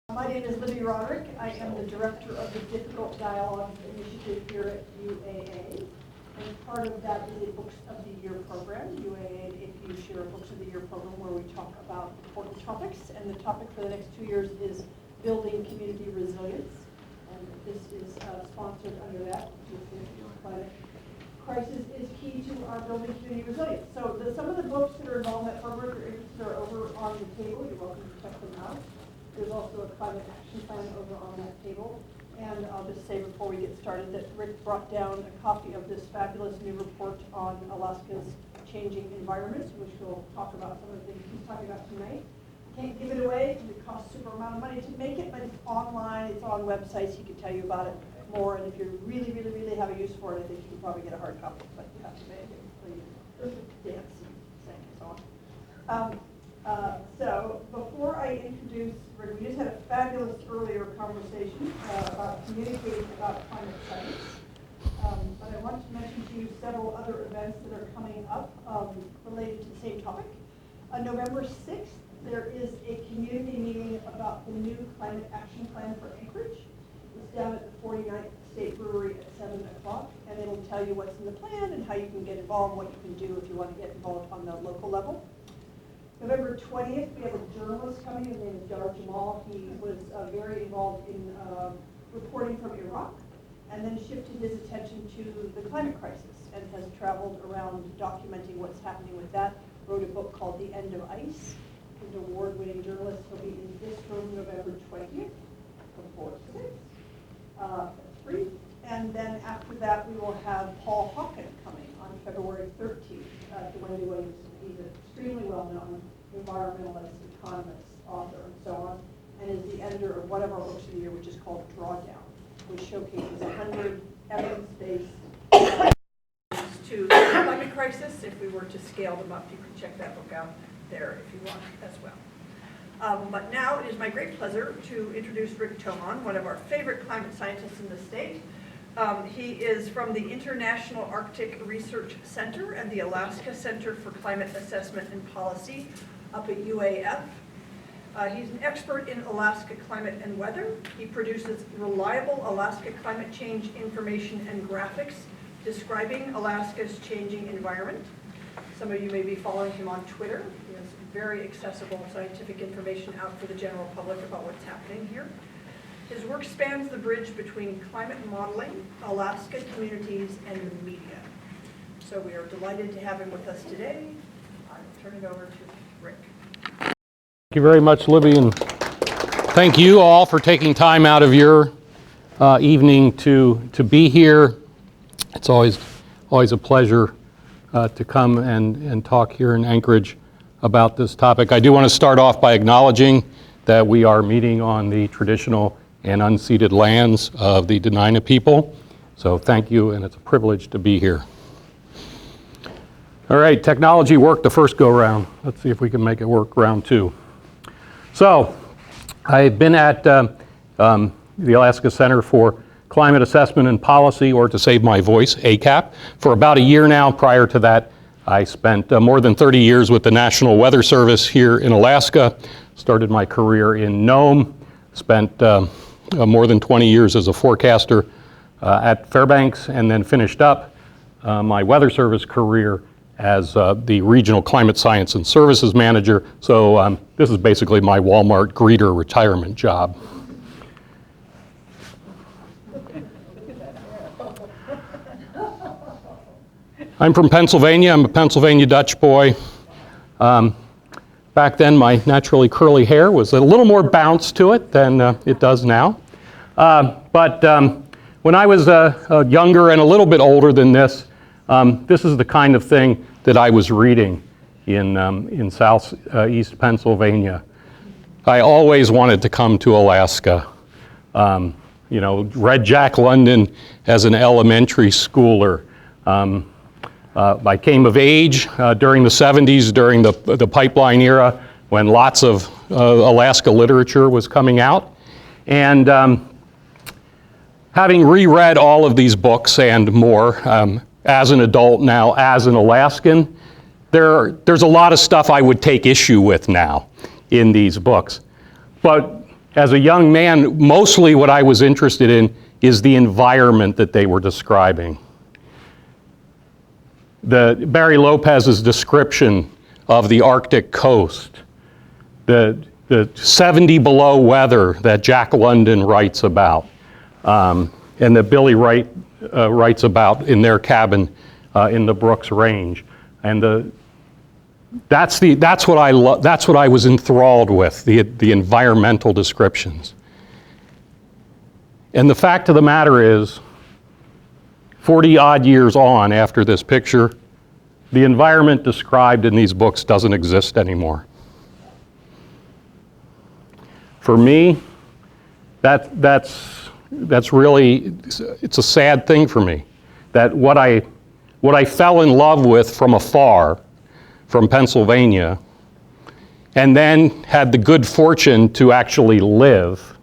My name is Libby Roderick. I am the director of the Difficult Dialogues Initiative here at UAA. And part of that is a Books of the Year program. UAA and APU share a Books of the Year program where we talk about important topics. And the topic for the next 2 years is building community resilience. And this is sponsored under that. Climate crisis is key to our building community resilience. So some of the books that are involved in that program, if you're interested, are over on the table. You're welcome to check them out. There's also a climate action plan over on that table. And I'll just say before we get started that Rick brought down a copy of this fabulous new report on Alaska's changing environment, which we'll talk about some of the things he's talking about tonight. Can't give it away because it costs a super amount of money to make it, but it's online, it's on websites, he can tell you about it more. And if you really have a use for it, I think you can probably get a hard copy, but you have to make it for you. Dance and sing and so on. So before I introduce Rick, we just had a fabulous earlier conversation about communicating about climate science. But I want to mention to you several other events that are coming up related to the same topic. On November 6th, there is a community meeting about the new climate action plan for Anchorage. It's down at the 49th State Brewery at 7 o'clock, and it'll tell you what's in the plan and how you can get involved, what you can do if you want to get involved on the local level. November 20th, we have a journalist coming. His name is Dar Jamal. He was very involved in reporting from Iraq and then shifted his attention to the climate crisis and has traveled around documenting what's happening with that. Wrote a book called The End of Ice. He's an award-winning journalist. He'll be in this room November 20th from 4 to 6. That's free. And then after that, we will have Paul Hawken coming on February 13th to Wendy Williamson. He's an extremely well-known environmentalist, economist, author, and so on, and is the editor of one of our books of the year, which is called Drawdown, which showcases 100 evidence-based to the climate crisis. If we were to scale them up, you can check that book out there if you want as well. But now it is my great pleasure to introduce Rick Thoman, one of our favorite climate scientists in the state. He is from the International Arctic Research Center and the Alaska Center for Climate Assessment and Policy up at UAF. He's an expert in Alaska climate and weather. He produces reliable Alaska climate change information and graphics describing Alaska's changing environment. Some of you may be following him on Twitter. He has very accessible scientific information out for the general public about what's happening here. His work spans the bridge between climate modeling, Alaska communities, and the media. So we are delighted to have him with us today. I'll turn it over to Rick. Thank you very much, Libby, and thank you all for taking time out of your evening to be here. It's always a pleasure to come and talk here in Anchorage about this topic. I do want to start off by acknowledging that we are meeting on the traditional and unceded lands of the Dena'ina people. So thank you, and it's a privilege to be here. All right, technology worked the first go-round. Let's see if we can make it work round two. So I've been at the Alaska Center for Climate Assessment and Policy, or to save my voice, ACAP, for about a year now. Prior to that, I spent more than 30 years with the National Weather Service here in Alaska. Started my career in Nome, spent more than 20 years as a forecaster at Fairbanks, and then finished up my Weather Service career as the Regional Climate Science and Services Manager. So this is basically my Walmart greeter retirement job. I'm from Pennsylvania. I'm a Pennsylvania Dutch boy. Back then, my naturally curly hair was a little more bounce to it than it does now. But when I was younger and a little bit older than this, this is the kind of thing that I was reading in southeast Pennsylvania. I always wanted to come to Alaska. Read Jack London as an elementary schooler. I came of age during the 70s, during the pipeline era, when lots of Alaska literature was coming out. And having reread all of these books and more, as an adult now, as an Alaskan, there's a lot of stuff I would take issue with now in these books. But as a young man, mostly what I was interested in is the environment that they were describing. Barry Lopez's description of the Arctic coast, the 70 below weather that Jack London writes about, and that Billy Wright writes about in their cabin in the Brooks Range, and that's what I was enthralled with, the environmental descriptions. And the fact of the matter is, 40 odd years on after this picture, the environment described in these books doesn't exist anymore. For me, that's really, it's a sad thing for me, that what I fell in love with from afar, from Pennsylvania, and then had the good fortune to actually live,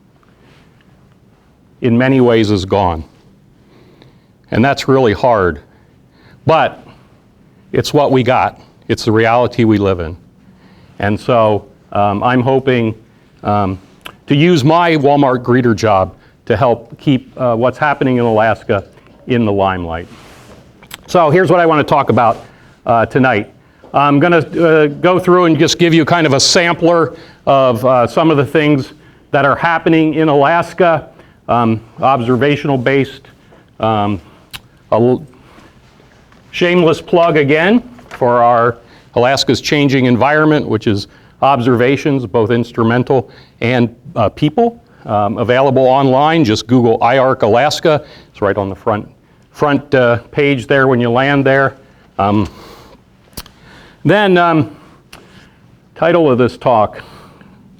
in many ways is gone. And that's really hard. But it's what we got. It's the reality we live in. And so I'm hoping to use my Walmart greeter job to help keep what's happening in Alaska in the limelight. So here's what I want to talk about tonight. I'm going to go through and just give you kind of a sampler of some of the things that are happening in Alaska, observational based. A shameless plug again for our Alaska's Changing Environment, which is observations, both instrumental and people, available online. Just Google IARC Alaska. It's right on the front page there when you land there. Title of this talk,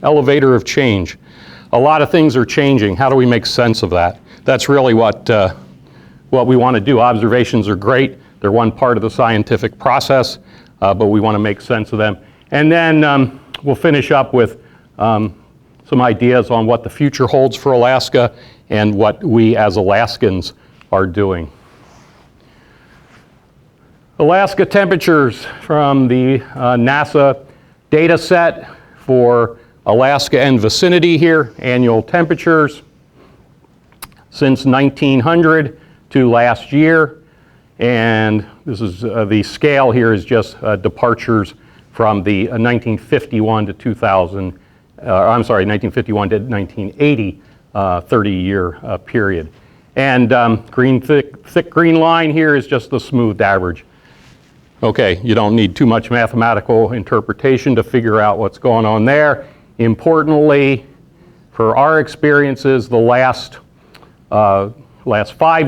Elevator of Change. A lot of things are changing. How do we make sense of that? That's really what we want to do. Observations are great. They're one part of the scientific process, but we want to make sense of them. And then we'll finish up with some ideas on what the future holds for Alaska and what we as Alaskans are doing. Alaska temperatures from the NASA data set for Alaska and vicinity here, annual temperatures since 1900 to last year. And this is the scale here is just departures from the 1951 to 2000, 1951 to 1980 30-year period. And thick green line here is just the smoothed average. Okay, you don't need too much mathematical interpretation to figure out what's going on there. Importantly, for our experiences, the last 5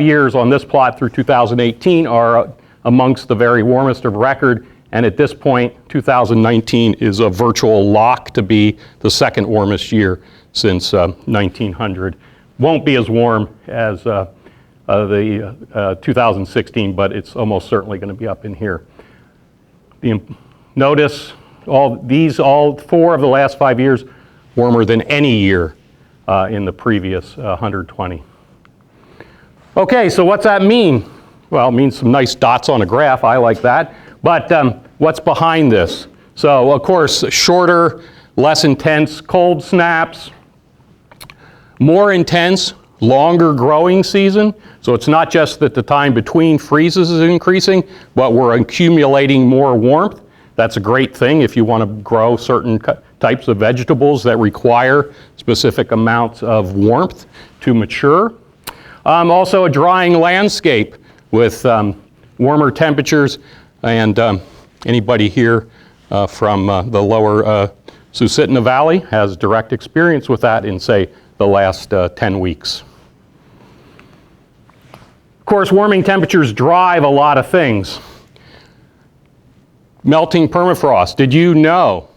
years on this plot through 2018 are amongst the very warmest of record, and at this point, 2019 is a virtual lock to be the second warmest year since 1900. Won't be as warm as the 2016, but it's almost certainly going to be up in here. Notice all 4 of the last 5 years warmer than any year in the previous 120. Okay, so what's that mean? Well, it means some nice dots on a graph. I like that. But what's behind this? So, of course, shorter, less intense cold snaps, more intense, longer growing season. So it's not just that the time between freezes is increasing, but we're accumulating more warmth. That's a great thing if you want to grow certain types of vegetables that require specific amounts of warmth to mature. Also a drying landscape with warmer temperatures, and anybody here from the lower Susitna Valley has direct experience with that in, say, the last 10 weeks. Of course, warming temperatures drive a lot of things. Melting permafrost. Did you know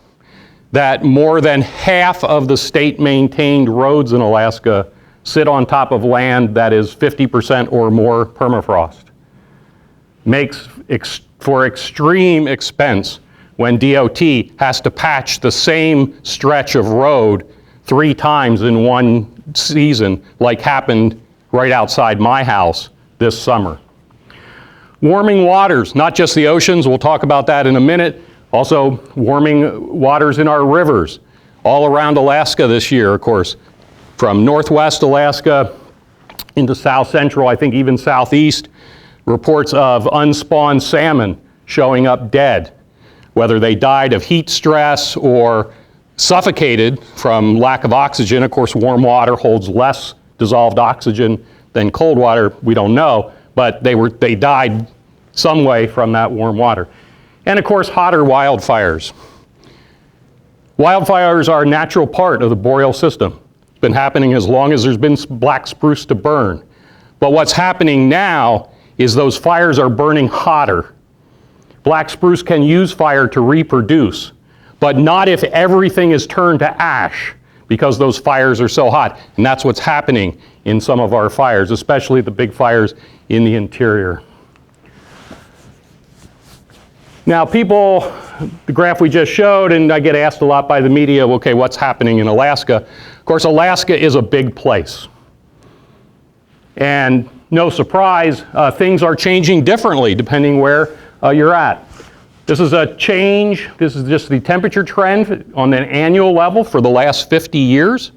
that more than half of the state-maintained roads in Alaska sit on top of land that is 50% or more permafrost? Makes for extreme expense when DOT has to patch the same stretch of road 3 times in one season, like happened right outside my house this summer. Warming waters, not just the oceans, we'll talk about that in a minute, also warming waters in our rivers. All around Alaska this year, of course, from northwest Alaska into south central, I think even southeast, reports of unspawned salmon showing up dead, whether they died of heat stress or suffocated from lack of oxygen. Of course, warm water holds less dissolved oxygen than cold water. We don't know, but they died some way from that warm water. And of course, hotter wildfires. Wildfires are a natural part of the boreal system. It's been happening as long as there's been black spruce to burn. But what's happening now is those fires are burning hotter. Black spruce can use fire to reproduce, but not if everything is turned to ash, because those fires are so hot. And that's what's happening in some of our fires, especially the big fires in the interior. Now people, the graph we just showed, and I get asked a lot by the media, okay, what's happening in Alaska? Of course, Alaska is a big place. And no surprise, things are changing differently depending where you're at. This is a change, this is just the temperature trend on an annual level for the last 50 years.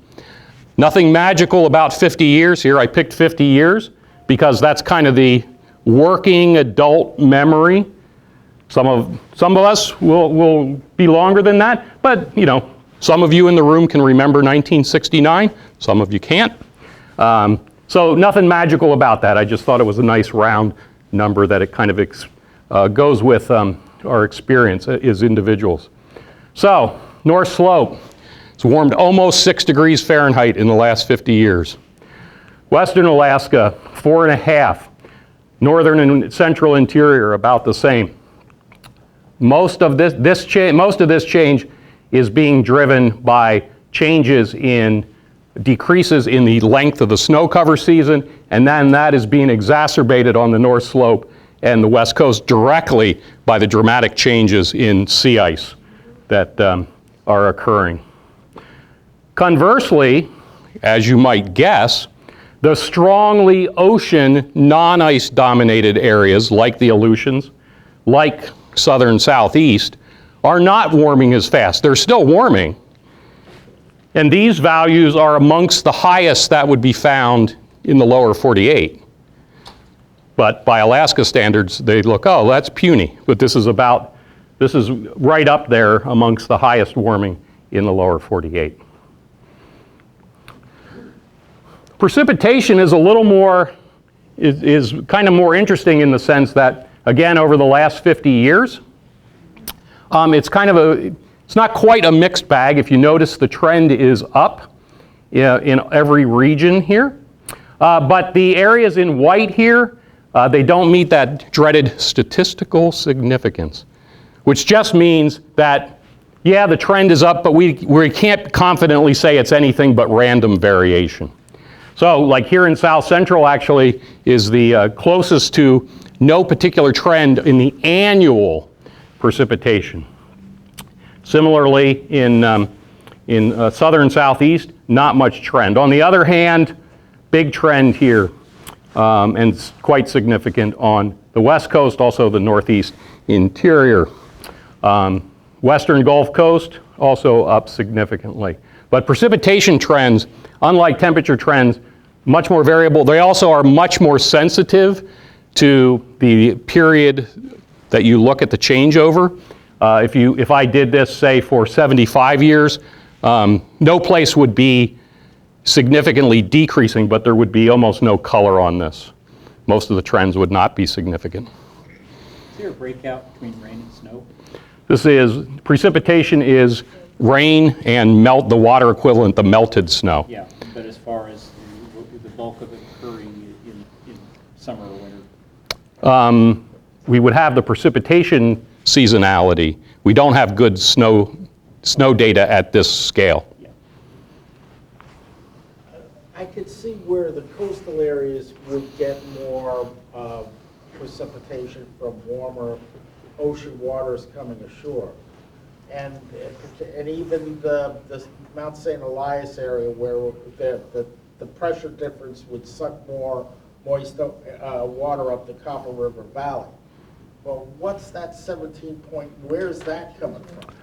Nothing magical about 50 years here. I picked 50 years because that's kind of the working adult memory. Some of us will be longer than that, but you know, some of you in the room can remember 1969, some of you can't. So nothing magical about that. I just thought it was a nice round number that it kind of goes with our experience as individuals. So, North Slope, it's warmed almost 6 degrees Fahrenheit in the last 50 years. Western Alaska, 4.5. Northern and central interior, about the same. Most of this change is being driven by changes in decreases in the length of the snow cover season, and then that is being exacerbated on the North Slope and the West Coast directly by the dramatic changes in sea ice that are occurring. Conversely, as you might guess, the strongly ocean, non-ice dominated areas like the Aleutians, like southern southeast, are not warming as fast. They're still warming. And these values are amongst the highest that would be found in the lower 48. But by Alaska standards, they look, oh, that's puny. But this is right up there amongst the highest warming in the lower 48. Precipitation is a little more, is kind of more interesting in the sense that, again, over the last 50 years, it's not quite a mixed bag. If you notice, the trend is up in every region here. But the areas in white here, they don't meet that dreaded statistical significance, which just means that, yeah, the trend is up, but we can't confidently say it's anything but random variation. So, like here in South Central, actually, is the closest to no particular trend in the annual precipitation. Similarly, in southern southeast, not much trend. On the other hand, big trend here, and quite significant on the West Coast, also the Northeast interior. Western Gulf Coast, also up significantly. But precipitation trends, unlike temperature trends, much more variable. They also are much more sensitive to the period that you look at the changeover. If I did this, say, for 75 years, no place would be significantly decreasing, but there would be almost no color on this. Most of the trends would not be significant. Is there a breakout between rain and snow? Precipitation is rain and the water equivalent, the melted snow. Yeah, but as far as the bulk of it occurring in summer or winter? We would have the precipitation seasonality. We don't have good snow data at this scale. Yeah. I could see where the coastal areas would get more precipitation from warmer ocean waters coming ashore. And even the Mount St. Elias area where the pressure difference would suck more moist water up the Copper River Valley. Well, what's that 17 point, where's that coming from?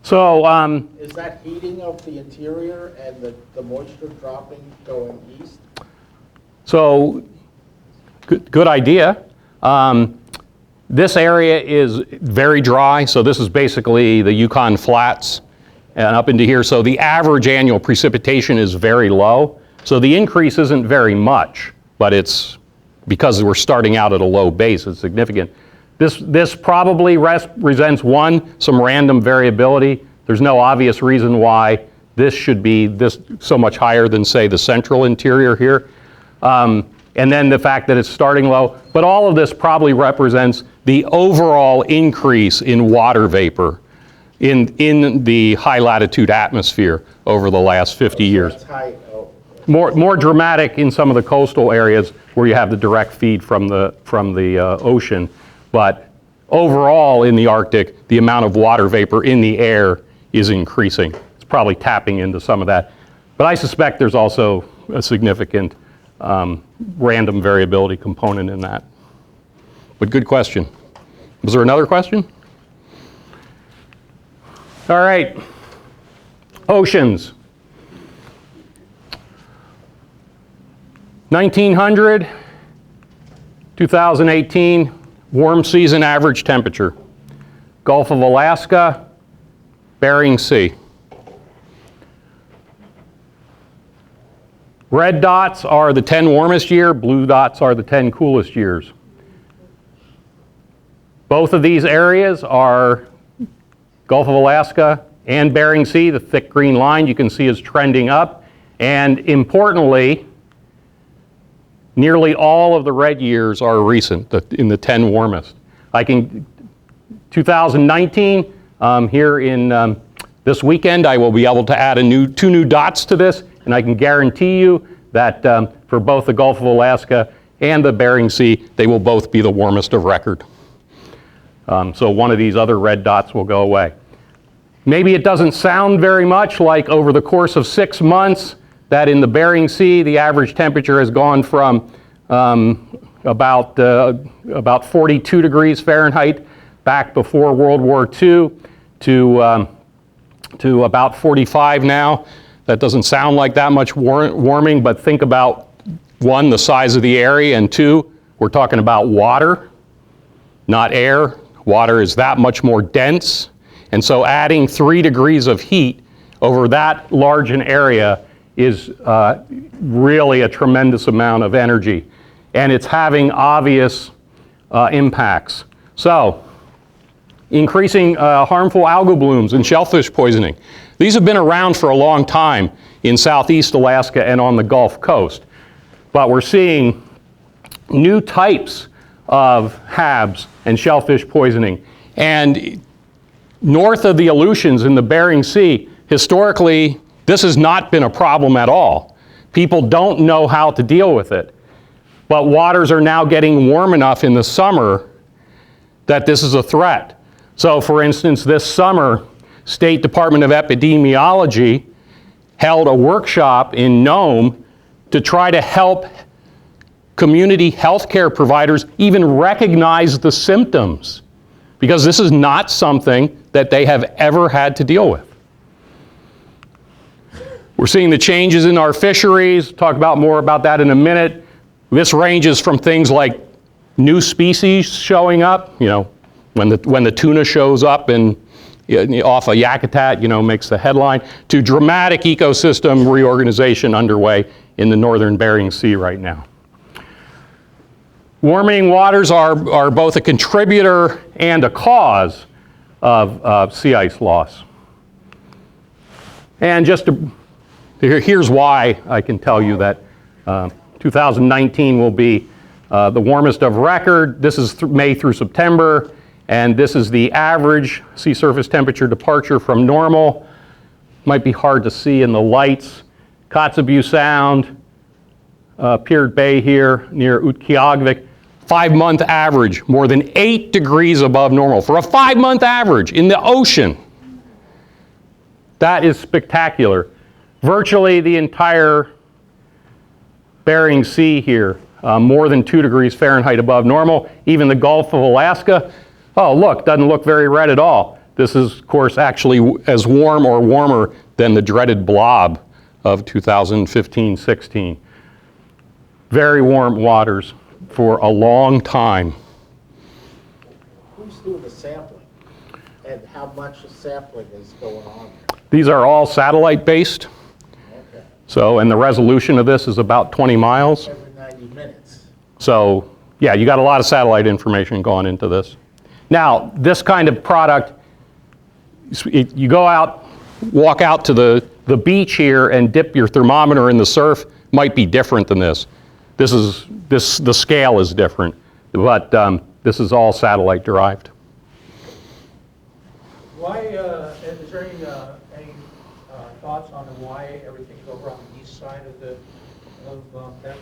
So, Is that heating of the interior and the moisture dropping going east? so good idea. This area is very dry, so this is basically the Yukon Flats and up into here. So the average annual precipitation is very low. So the increase isn't very much, but it's because we're starting out at a low base, it's significant. This probably represents some random variability. There's no obvious reason why this should be this so much higher than, say, the central interior here. And then the fact that it's starting low. But all of this probably represents the overall increase in water vapor in the high latitude atmosphere over the last 50 years. That's high. Oh. More dramatic in some of the coastal areas where you have the direct feed from the ocean. But overall in the Arctic, the amount of water vapor in the air is increasing. It's probably tapping into some of that. But I suspect there's also a significant random variability component in that. But good question. Was there another question? All right. Oceans. 1900, 2018, warm season average temperature. Gulf of Alaska, Bering Sea. Red dots are the 10 warmest years, blue dots are the 10 coolest years. Both of these areas are Gulf of Alaska and Bering Sea. The thick green line you can see is trending up. And importantly, nearly all of the red years are recent, in the 10 warmest. 2019, here in this weekend, I will be able to add two new dots to this, and I can guarantee you that for both the Gulf of Alaska and the Bering Sea, they will both be the warmest of record. So one of these other red dots will go away. Maybe it doesn't sound very much like over the course of 6 months that in the Bering Sea, the average temperature has gone from about 42 degrees Fahrenheit back before World War II to about 45 now. That doesn't sound like that much warming, but think about, one, the size of the area, and two, we're talking about water, not air. Water is that much more dense, and so adding 3 degrees of heat over that large an area is really a tremendous amount of energy, and it's having obvious impacts. So, increasing harmful algal blooms and shellfish poisoning. These have been around for a long time in southeast Alaska and on the Gulf Coast, but we're seeing new types of HABs and shellfish poisoning. And north of the Aleutians in the Bering Sea, historically, this has not been a problem at all. People don't know how to deal with it. But waters are now getting warm enough in the summer that this is a threat. So for instance, this summer, State Department of Epidemiology held a workshop in Nome to try to help community healthcare providers even recognize the symptoms, because this is not something that they have ever had to deal with. We're seeing the changes in our fisheries. Talk more about that in a minute. This ranges from things like new species showing up, when the tuna shows up and off a Yakutat, makes the headline, to dramatic ecosystem reorganization underway in the northern Bering Sea right now. Warming waters are both a contributor and a cause of sea ice loss. And here's why I can tell you that 2019 will be the warmest of record. This is May through September, and this is the average sea surface temperature departure from normal. Might be hard to see in the lights. Kotzebue Sound, Peard Bay here near Utqiagvik, 5-month average, more than 8 degrees above normal for a 5-month average in the ocean. That is spectacular. Virtually the entire Bering Sea here, more than 2 degrees Fahrenheit above normal. Even the Gulf of Alaska, oh look, doesn't look very red at all. This is, of course, actually as warm or warmer than the dreaded blob of 2015-16. Very warm waters for a long time. Who's doing the sampling? And how much sampling is going on there? These are all satellite-based. Okay. So, and the resolution of this is about 20 miles. Every 90 minutes. So, yeah, you got a lot of satellite information going into this. Now, this kind of product, you go out, walk out to the beach here and dip your thermometer in the surf, might be different than this. The scale is different, but this is all satellite derived. Why, is there any thoughts on why everything's over on the east side of that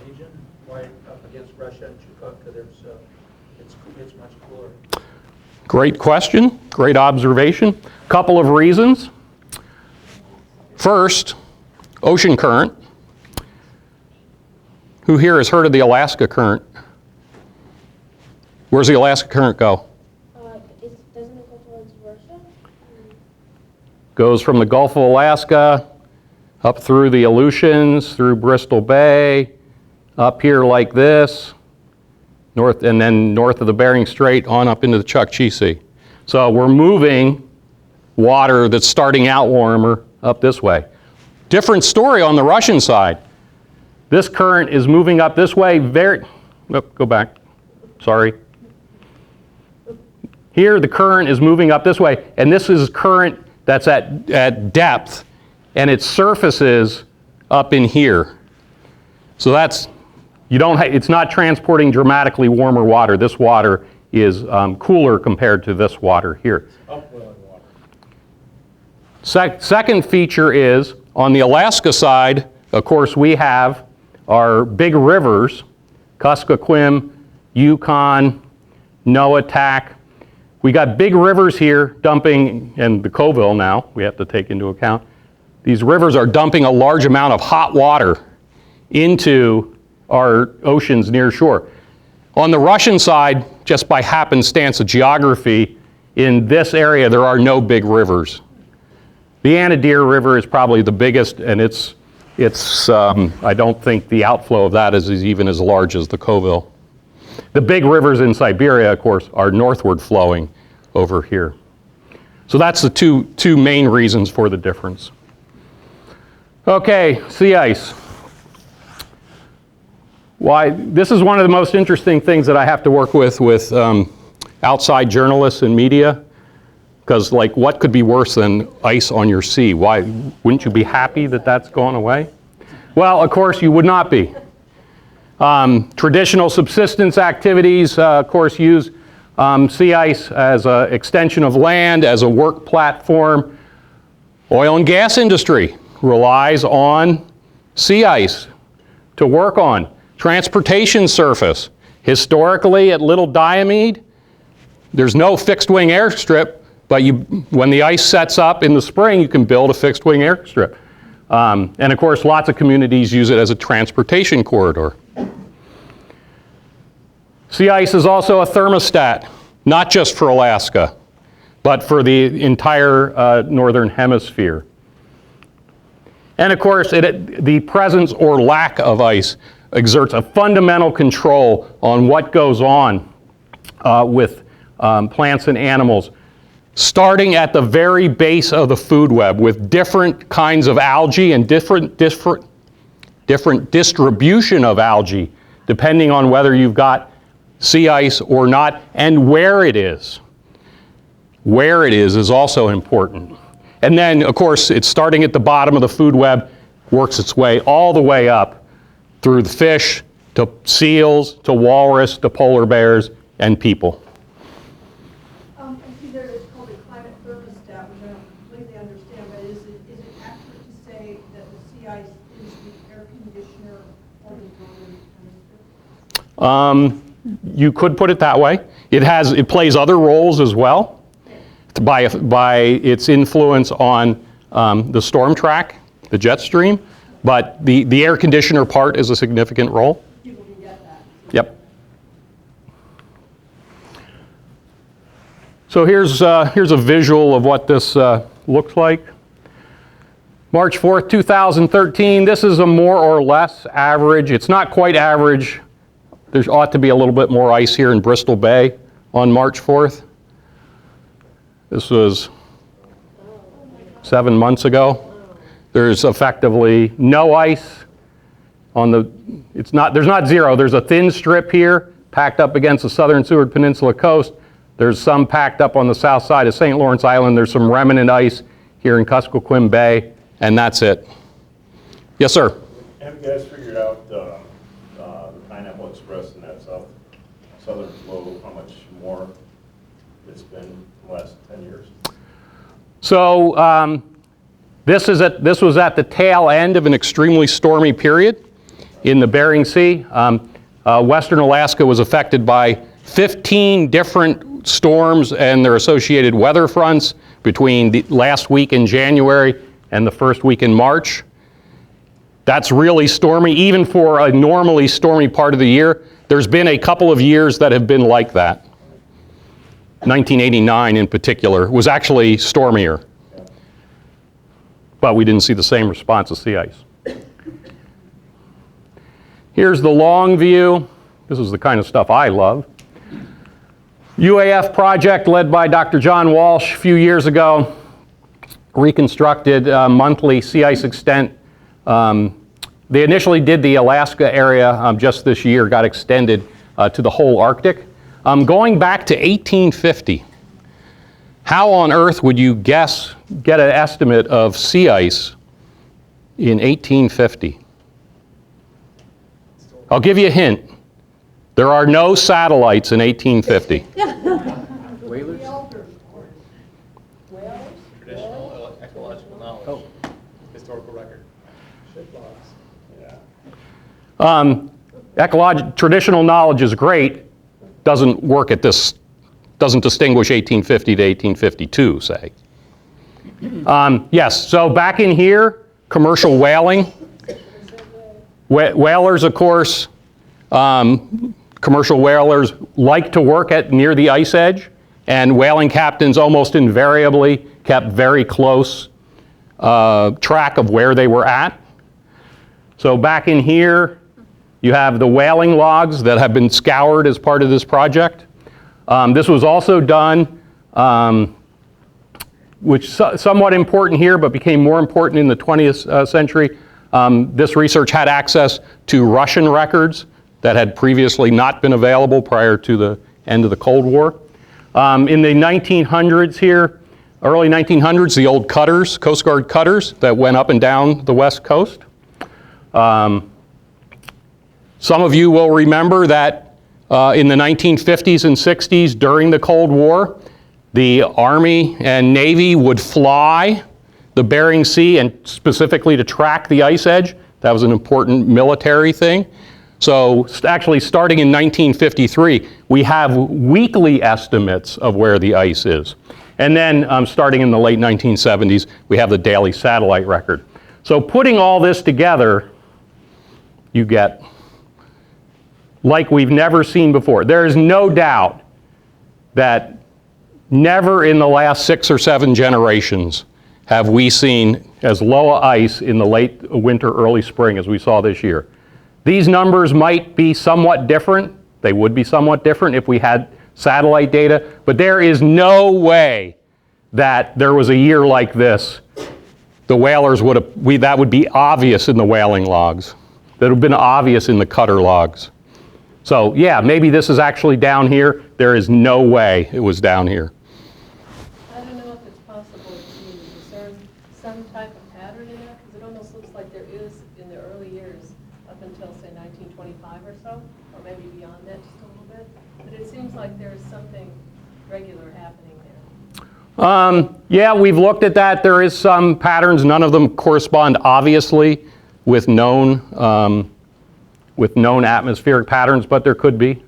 region? Why up against Russia and Chukotka, it's much cooler? Great question, great observation. Couple of reasons. First, ocean current. Who here has heard of the Alaska current? Where's the Alaska current go? Doesn't it go towards Russia? Goes from the Gulf of Alaska up through the Aleutians, through Bristol Bay, up here like this, north, and then north of the Bering Strait on up into the Chukchi Sea. So we're moving water that's starting out warmer up this way. Different story on the Russian side. This current is moving up this way go back, sorry. Here the current is moving up this way, and this is current that's at depth, and it surfaces up in here. So that's, it's not transporting dramatically warmer water. This water is cooler compared to this water here. Upwelling water. Second feature is, on the Alaska side, of course, we have our big rivers, Kuskokwim, Yukon, Noatak. We got big rivers here dumping, and the Colville now, we have to take into account. These rivers are dumping a large amount of hot water into our oceans near shore. On the Russian side, just by happenstance of geography, in this area there are no big rivers. The Anadyr River is probably the biggest, and I don't think the outflow of that is even as large as the Colville. The big rivers in Siberia, of course, are northward flowing over here. So that's the two main reasons for the difference. Okay, sea ice. Why? This is one of the most interesting things that I have to work with outside journalists and media, because like, what could be worse than ice on your sea? Why wouldn't you be happy that that's gone away? Well, of course you would not be. Traditional subsistence activities, of course, use sea ice as an extension of land, as a work platform. Oil and gas industry relies on sea ice to work on. Transportation surface. Historically, at Little Diomede, there's no fixed-wing airstrip, but when the ice sets up in the spring, you can build a fixed-wing airstrip. And of course, lots of communities use it as a transportation corridor. Sea ice is also a thermostat, not just for Alaska, but for the entire northern hemisphere. And of course, the presence or lack of ice exerts a fundamental control on what goes on with plants and animals, starting at the very base of the food web with different kinds of algae and different distribution of algae, depending on whether you've got sea ice or not, and where it is. Where it is also important. And then, of course, it's starting at the bottom of the food web, works its way all the way up through the fish, to seals, to walrus, to polar bears, and people. I see there it's called a climate thermostat, which I don't completely understand, but is it accurate to say that the sea ice is the air conditioner or the northern hemisphere? You could put it that way. It plays other roles as well by its influence on the storm track, the jet stream, but the air conditioner part is a significant role. People can get that. Yep. So here's a visual of what this looks like. March 4th, 2013, this is a more or less average. It's not quite average. There ought to be a little bit more ice here in Bristol Bay on March 4th. This was 7 months ago. There's effectively no ice on there's not zero. There's a thin strip here packed up against the southern Seward Peninsula coast. There's some packed up on the south side of St. Lawrence Island. There's some remnant ice here in Kuskokwim Bay, and that's it. Yes, sir? Have you guys figured out the Pineapple Express in that southern flow, how much more it's been in the last 10 years? So this was at the tail end of an extremely stormy period in the Bering Sea. Western Alaska was affected by 15 different storms and their associated weather fronts between the last week in January and the first week in March. That's really stormy, even for a normally stormy part of the year. There's been a couple of years that have been like that. 1989 in particular was actually stormier. But we didn't see the same response of sea ice. Here's the long view. This is the kind of stuff I love. UAF project led by Dr. John Walsh a few years ago reconstructed monthly sea ice extent. They initially did the Alaska area just this year, got extended to the whole Arctic. Going back to 1850, how on earth would you get an estimate of sea ice in 1850? I'll give you a hint. There are no satellites in 1850. Whalers? Traditional ecological knowledge. Historical record. Traditional knowledge is great, doesn't work at this, doesn't distinguish 1850 to 1852, say. Yes, so back in here, commercial whaling. Whalers, of course, commercial whalers like to work near the ice edge, and whaling captains almost invariably kept very close track of where they were at. So back in here, you have the whaling logs that have been scoured as part of this project. This was also done, which is somewhat important here, but became more important in the 20th century. This research had access to Russian records that had previously not been available prior to the end of the Cold War. In the 1900s here, early 1900s, the old cutters, Coast Guard cutters that went up and down the West Coast. Some of you will remember that in the 1950s and 60s, during the Cold War, the Army and Navy would fly the Bering Sea, and specifically to track the ice edge. That was an important military thing. So actually starting in 1953, we have weekly estimates of where the ice is. And then starting in the late 1970s, we have the daily satellite record. So putting all this together, you get like we've never seen before. There is no doubt that never in the last 6 or 7 generations have we seen as low ice in the late winter, early spring as we saw this year. These numbers might be somewhat different. They would be somewhat different if we had satellite data, but there is no way that there was a year like this. The whalers would have, that would be obvious in the whaling logs. That would have been obvious in the cutter logs. So yeah, maybe this is actually down here. There is no way it was down here. I don't know if it's possible to discern some type of pattern in that, because it almost looks like there is in the early years up until, say, 1925 or so, or maybe beyond that just a little bit. But it seems like there's something regular happening there. Yeah, we've looked at that. There is some patterns. None of them correspond obviously with known atmospheric patterns, but there could be.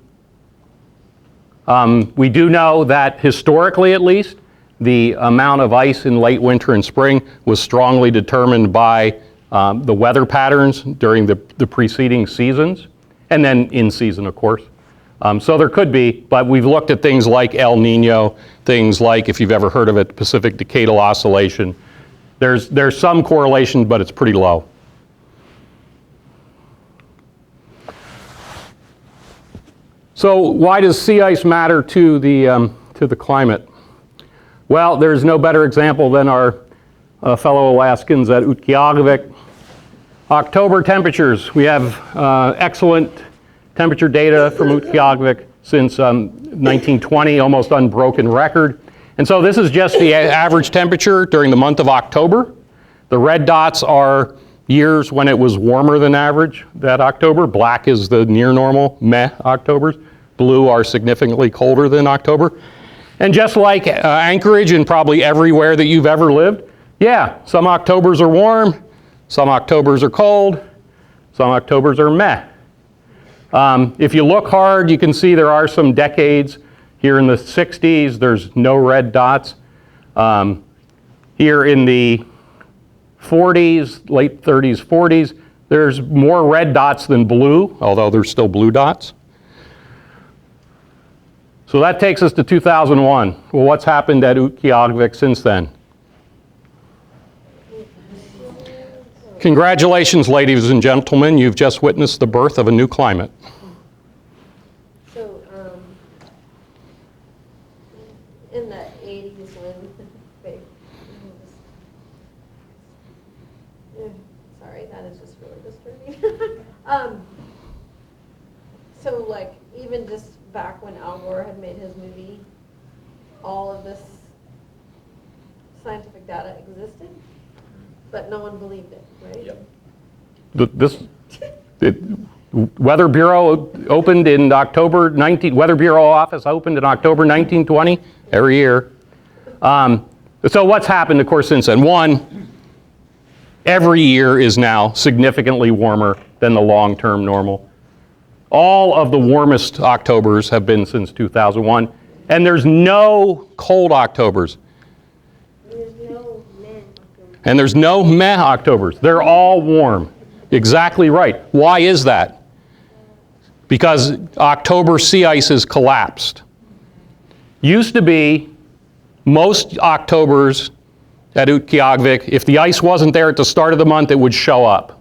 We do know that historically, at least, the amount of ice in late winter and spring was strongly determined by the weather patterns during the preceding seasons, and then in season, of course. So there could be, but we've looked at things like El Nino, things like, if you've ever heard of it, Pacific Decadal Oscillation. There's some correlation, but it's pretty low. So why does sea ice matter to the climate? Well, there's no better example than our fellow Alaskans at Utqiagvik. October temperatures. We have excellent temperature data from Utqiagvik since 1920, almost unbroken record. And so this is just the average temperature during the month of October. The red dots are years when it was warmer than average that October. Black is the near normal, meh Octobers. Blue are significantly colder than October. And just like Anchorage and probably everywhere that you've ever lived, yeah, some Octobers are warm, some Octobers are cold, some Octobers are meh. If you look hard, you can see there are some decades. Here in the 60s, there's no red dots. Here in the 40s, late 30s, 40s, there's more red dots than blue, although there's still blue dots. So that takes us to 2001. Well, what's happened at Utqiagvik since then? Congratulations, ladies and gentlemen. You've just witnessed the birth of a new climate. So, in the 80s when, wait, sorry, that is just really disturbing. So like, even just back when Al Gore had made his movie, all of this scientific data existed, but no one believed it, right? Yep. Weather Bureau opened in October 19, Weather Bureau office opened in October 1920, every year. So what's happened, of course, since then? One, every year is now significantly warmer than the long-term normal. All of the warmest Octobers have been since 2001, and there's no cold Octobers. There's no men. And there's no meh Octobers. They're all warm. Exactly right. Why is that? Because October sea ice has collapsed. Used to be most Octobers at Utqiagvik, if the ice wasn't there at the start of the month, it would show up.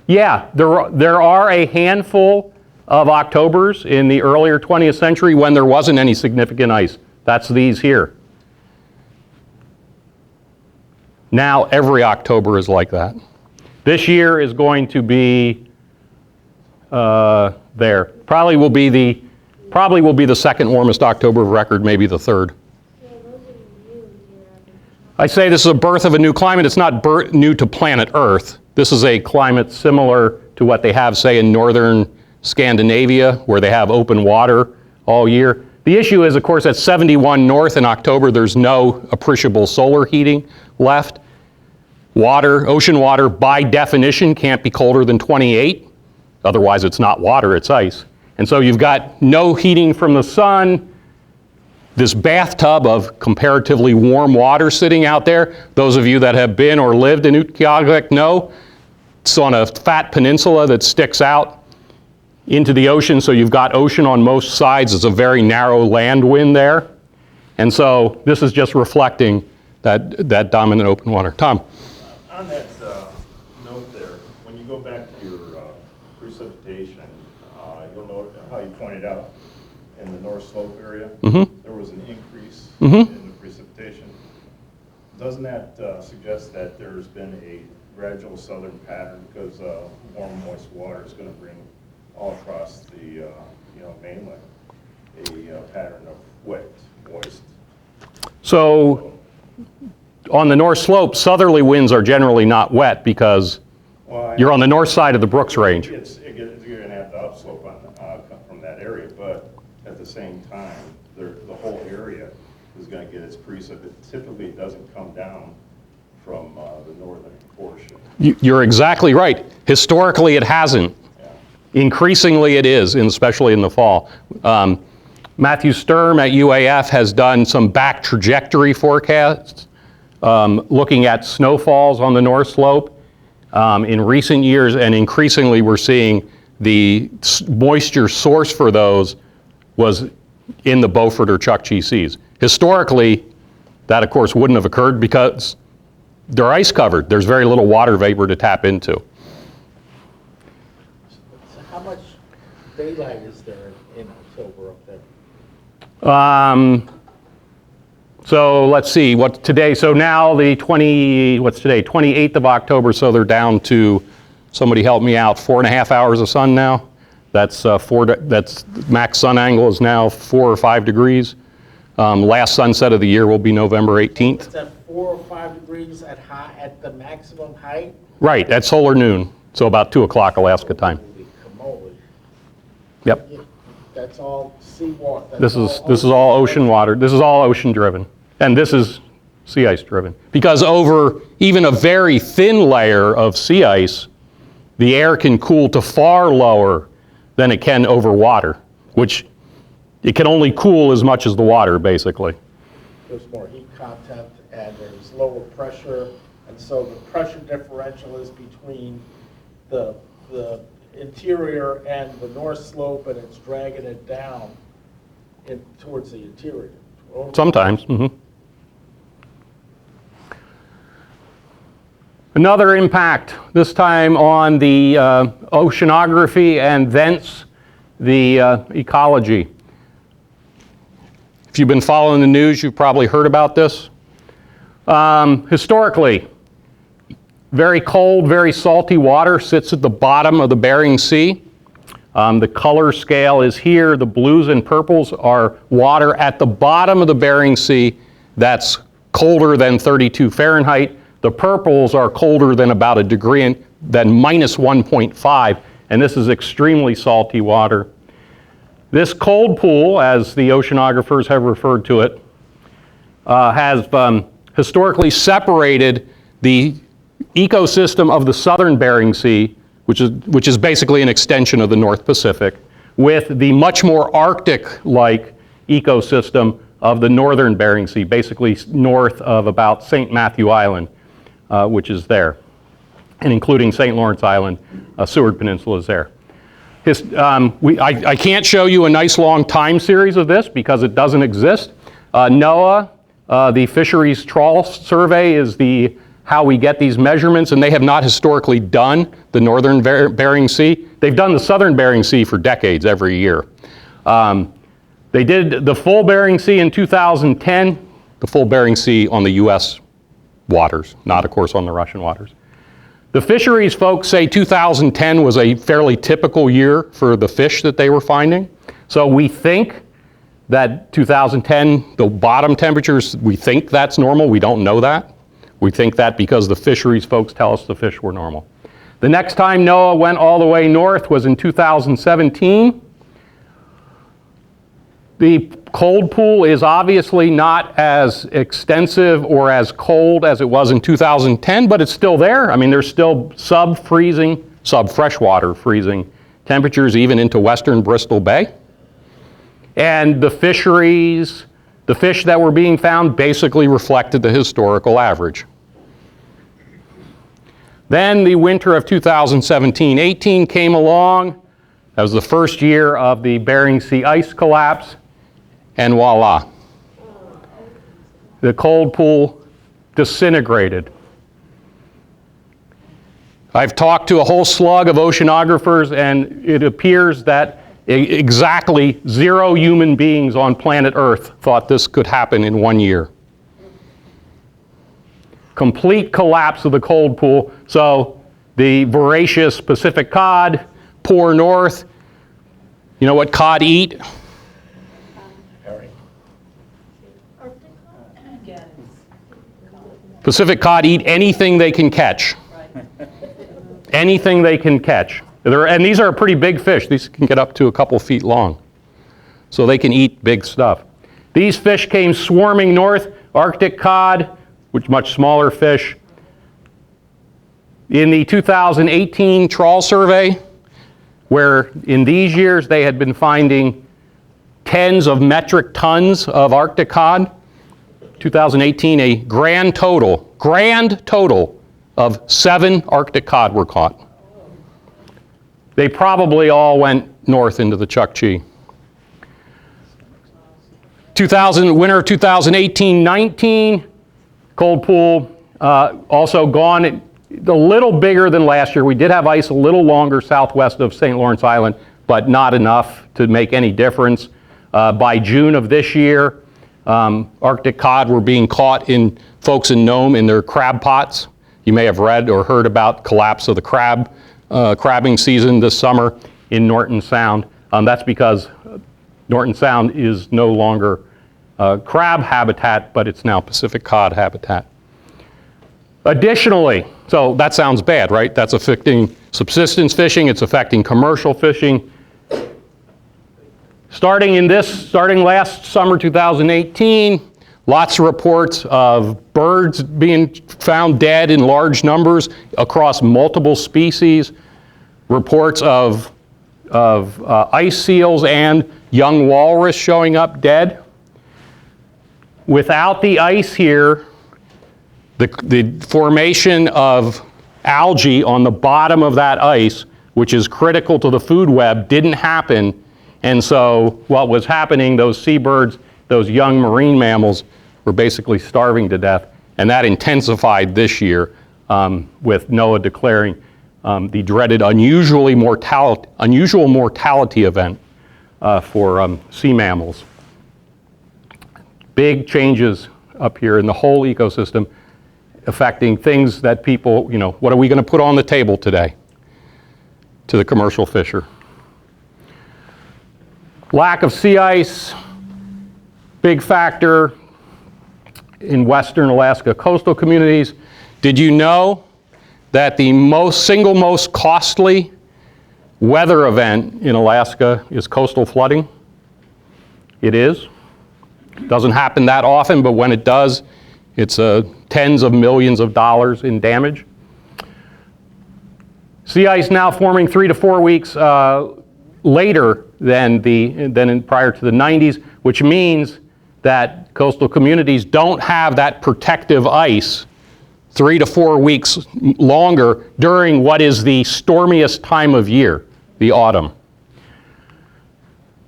Yeah, there are a handful of Octobers in the earlier 20th century when there wasn't any significant ice. That's these here. Now every October is like that. This year is going to be there. Probably will be the second warmest October record, maybe the third. I say this is a birth of a new climate. It's not new to planet Earth. This is a climate similar to what they have, say, in northern Scandinavia, where they have open water all year. The issue is, of course, at 71 north in October, there's no appreciable solar heating left. Water, ocean water, by definition, can't be colder than 28. Otherwise, it's not water, it's ice. And so you've got no heating from the sun, this bathtub of comparatively warm water sitting out there. Those of you that have been or lived in Utqiagvik know it's on a fat peninsula that sticks out into the ocean, so you've got ocean on most sides. It's a very narrow land wind there. And so this is just reflecting that dominant open water. Tom? On that note there, when you go back to your precipitation, you'll note how you pointed out in the North Slope area, there was an increase in the precipitation. Doesn't that suggest that there's been a gradual southern pattern, because warm, moist water is going to bring all across the mainland a pattern of wet, moist? So on the North Slope, southerly winds are generally not wet because you're on the north side of the Brooks Range. You're going to have the upslope from that area, but at the same time, the whole area is going to get its precip. It typically doesn't come down from the northern portion. You're exactly right. Historically, it hasn't. Yeah. Increasingly, it is, especially in the fall. Matthew Sturm at UAF has done some back trajectory forecasts looking at snowfalls on the North Slope in recent years, and increasingly we're seeing the moisture source for those was in the Beaufort or Chukchi seas. Historically, that of course wouldn't have occurred because they're ice covered. There's very little water vapor to tap into. So how much daylight is there in October up there? So let's see, what today, so now the 28th of October, so they're down to, somebody help me out, 4.5 hours of sun now. That's that's max sun angle is now 4 or 5 degrees. Last sunset of the year will be November 18th. It's at 4 or 5 degrees at the maximum height? Right, at solar noon, so about 2 o'clock Alaska time. Holy camoli. Yep. That's all seawater. This is all ocean water. This is all ocean driven. And this is sea ice driven. Because over even a very thin layer of sea ice, the air can cool to far lower than it can over water, which it can only cool as much as the water, basically. There's more heat content and there's lower pressure, and so the pressure differential is between the interior and the north slope, and it's dragging it down towards the interior. Sometimes. Another impact, this time on the oceanography and thence the ecology. If you've been following the news, you've probably heard about this. Historically, very cold, very salty water sits at the bottom of the Bering Sea. The color scale is here. The blues and purples are water at the bottom of the Bering Sea that's colder than 32 Fahrenheit. The purples are colder than about a degree, than minus 1.5, and this is extremely salty water. This cold pool, as the oceanographers have referred to it, has historically separated the ecosystem of the southern Bering Sea, which is basically an extension of the North Pacific, with the much more Arctic-like ecosystem of the northern Bering Sea, basically north of about St. Matthew Island, which is there, and including St. Lawrence Island, Seward Peninsula is there. I can't show you a nice long time series of this because it doesn't exist. NOAA, the Fisheries Trawl Survey, is how we get these measurements, and they have not historically done the northern Bering Sea. They've done the southern Bering Sea for decades, every year. They did the full Bering Sea in 2010, the full Bering Sea on the U.S. waters, not of course on the Russian waters. The fisheries folks say 2010 was a fairly typical year for the fish that they were finding. So we think that 2010, the bottom temperatures, we think that's normal. We don't know that. We think that because the fisheries folks tell us the fish were normal. The next time NOAA went all the way north was in 2017. The cold pool is obviously not as extensive or as cold as it was in 2010, but it's still there. I mean, there's still sub-freezing, sub-freshwater freezing temperatures even into western Bristol Bay. And the fisheries, the fish that were being found basically reflected the historical average. Then the winter of 2017-18 came along. That was the first year of the Bering Sea ice collapse. And voila, the cold pool disintegrated. I've talked to a whole slug of oceanographers, and it appears that exactly 0 human beings on planet Earth thought this could happen in 1 year. Complete collapse of the cold pool. So the voracious Pacific cod pour north. You know what cod eat? Pacific cod eat anything they can catch. Anything they can catch. And these are pretty big fish. These can get up to a couple feet long. So they can eat big stuff. These fish came swarming north. Arctic cod, which much smaller fish. In the 2018 trawl survey, where in these years they had been finding tens of metric tons of Arctic cod, 2018, a grand total of 7 Arctic cod were caught. They probably all went north into the Chukchi. Winter of 2018-19, cold pool also gone a little bigger than last year. We did have ice a little longer southwest of St. Lawrence Island, but not enough to make any difference. By June of this year, Arctic cod were being caught in folks in Nome in their crab pots. You may have read or heard about collapse of the crabbing season this summer in Norton Sound. That's because Norton Sound is no longer crab habitat, but it's now Pacific cod habitat. Additionally, so that sounds bad, right? That's affecting subsistence fishing, it's affecting commercial fishing. Starting last summer, 2018, lots of reports of birds being found dead in large numbers across multiple species. Reports of ice seals and young walrus showing up dead. Without the ice here, the formation of algae on the bottom of that ice, which is critical to the food web, didn't happen. And so what was happening, those seabirds, those young marine mammals, were basically starving to death. And that intensified this year with NOAA declaring the dreaded unusual mortality event for sea mammals. Big changes up here in the whole ecosystem affecting things that people, what are we going to put on the table today to the commercial fisher? Lack of sea ice, big factor in western Alaska coastal communities. Did you know that the single most costly weather event in Alaska is coastal flooding? It is. Doesn't happen that often, but when it does, it's tens of millions of dollars in damage. Sea ice now forming 3 to 4 weeks later than prior to the 90s, which means that coastal communities don't have that protective ice 3 to 4 weeks longer during what is the stormiest time of year, the autumn.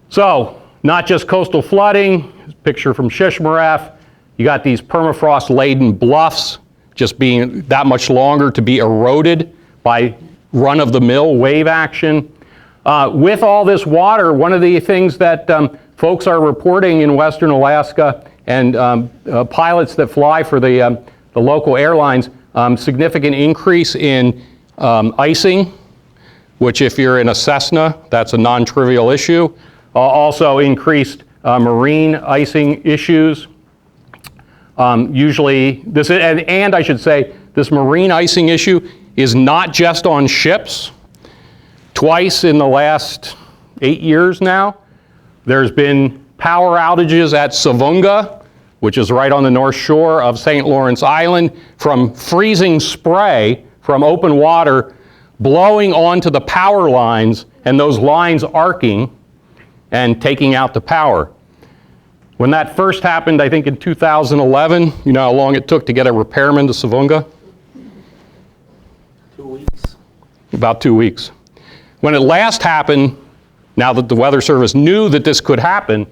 So, not just coastal flooding, picture from Shishmaref, you got these permafrost-laden bluffs just being that much longer to be eroded by run-of-the-mill wave action. With all this water, one of the things that folks are reporting in western Alaska and pilots that fly for the local airlines, significant increase in icing, which if you're in a Cessna, that's a non-trivial issue. Also increased marine icing issues. Usually, and I should say, this marine icing issue is not just on ships. Twice in the last 8 years now, there's been power outages at Savunga, which is right on the north shore of St. Lawrence Island, from freezing spray from open water blowing onto the power lines and those lines arcing and taking out the power. When that first happened, I think in 2011, you know how long it took to get a repairman to Savunga? 2 weeks. About 2 weeks. When it last happened, now that the Weather Service knew that this could happen,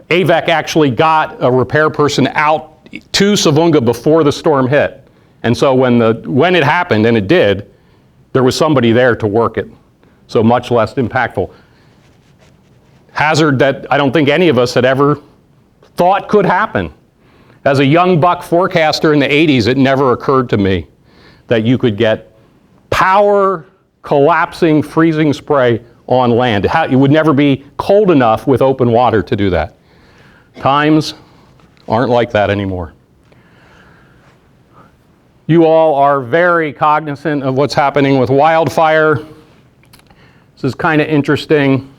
AVEC actually got a repair person out to Savunga before the storm hit. And so when it happened, and it did, there was somebody there to work it. So much less impactful. Hazard that I don't think any of us had ever thought could happen. As a young buck forecaster in the 80s, it never occurred to me that you could get power collapsing freezing spray on land. It would never be cold enough with open water to do that. Times aren't like that anymore. You all are very cognizant of what's happening with wildfire. This is kind of interesting.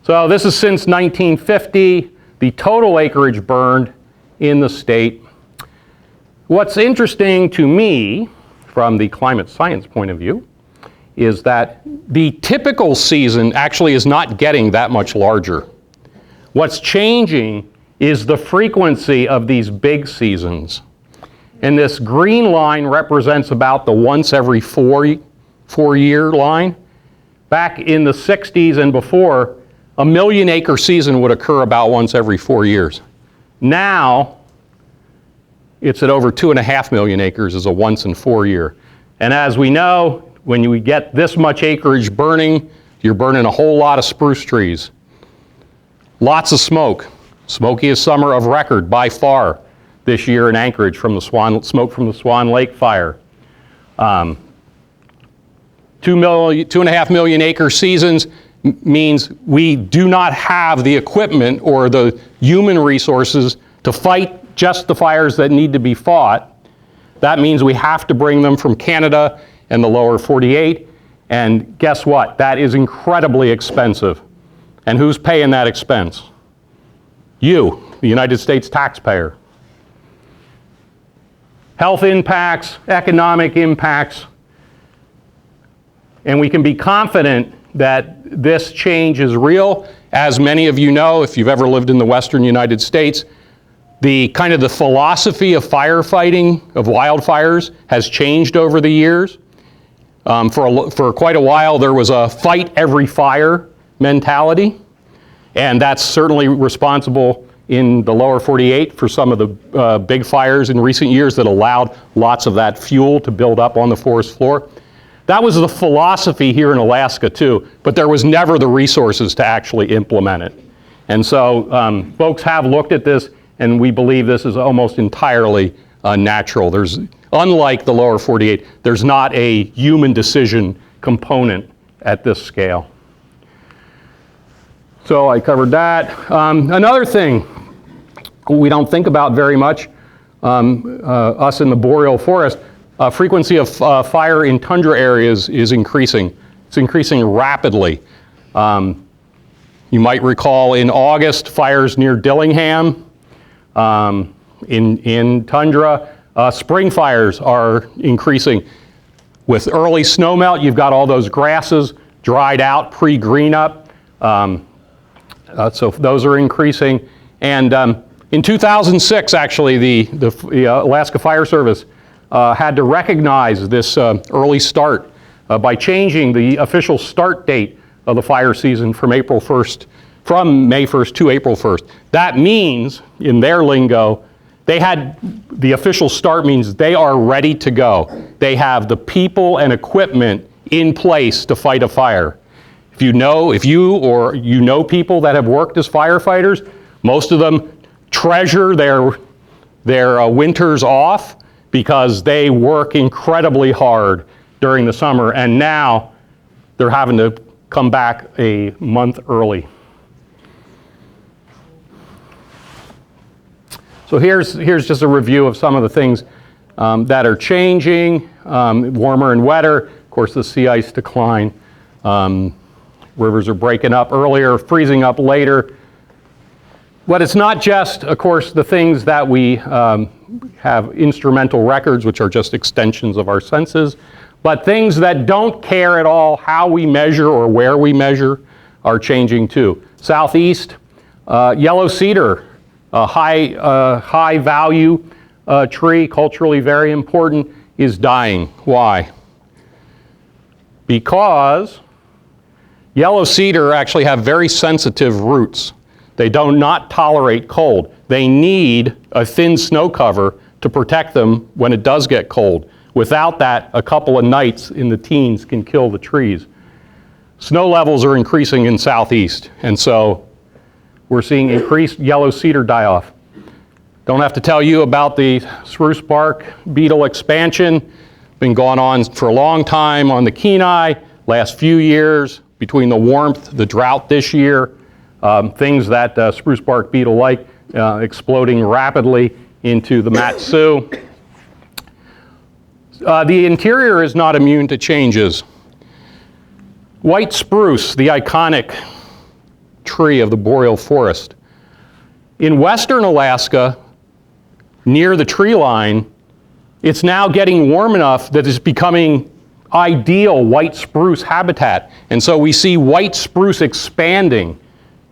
So this is since 1950, the total acreage burned in the state. What's interesting to me, from the climate science point of view, is that the typical season actually is not getting that much larger. What's changing is the frequency of these big seasons. And this green line represents about the once every 4 year line. back in the 60s and before, a 1 million acre season would occur about once every 4 years. Now, it's at over 2.5 million acres as a once in 4 year. And as we know, when you get this much acreage burning, you're burning a whole lot of spruce trees. Lots of smoke. Smokiest summer of record by far this year in Anchorage from the smoke from the Swan Lake fire. 2.5 million acre seasons means we do not have the equipment or the human resources to fight just the fires that need to be fought. That means we have to bring them from Canada and the lower 48. And guess what? That is incredibly expensive. And who's paying that expense? You, the United States taxpayer. Health impacts, economic impacts, and we can be confident that this change is real. As many of you know, if you've ever lived in the western United States, the philosophy of firefighting, of wildfires, has changed over the years. For quite a while, there was a fight every fire mentality, and that's certainly responsible in the lower 48 for some of the big fires in recent years that allowed lots of that fuel to build up on the forest floor. That was the philosophy here in Alaska too, but there was never the resources to actually implement it. And so folks have looked at this, and we believe this is almost entirely natural. Unlike the lower 48, there's not a human decision component at this scale. So I covered that. Another thing we don't think about very much, us in the boreal forest, frequency of fire in tundra areas is increasing. It's increasing rapidly. You might recall in August, fires near Dillingham. In tundra, spring fires are increasing. With early snowmelt, you've got all those grasses dried out, pre-green up. So those are increasing. And in 2006, actually, the Alaska Fire Service had to recognize this early start by changing the official start date of the fire season from May 1st to April 1st. That means, in their lingo, the official start means they are ready to go. They have the people and equipment in place to fight a fire. If you know people that have worked as firefighters, most of them treasure their winters off because they work incredibly hard during the summer, and now they're having to come back a month early. So here's just a review of some of the things that are changing, warmer and wetter. Of course, the sea ice decline. Rivers are breaking up earlier, freezing up later. But it's not just, of course, the things that we have instrumental records, which are just extensions of our senses, but things that don't care at all how we measure or where we measure are changing too. Southeast, yellow cedar, a high value tree, culturally very important, is dying. Why? Because yellow cedar actually have very sensitive roots. They do not tolerate cold. They need a thin snow cover to protect them when it does get cold. Without that, a couple of nights in the teens can kill the trees. Snow levels are increasing in southeast, and so we're seeing increased yellow cedar die-off. Don't have to tell you about the spruce bark beetle expansion. Been going on for a long time on the Kenai, last few years, between the warmth, the drought this year, things that spruce bark beetle like, exploding rapidly into the Mat-Su. The interior is not immune to changes. White spruce, the iconic tree of the boreal forest. In western Alaska, near the tree line, it's now getting warm enough that it's becoming ideal white spruce habitat. And so we see white spruce expanding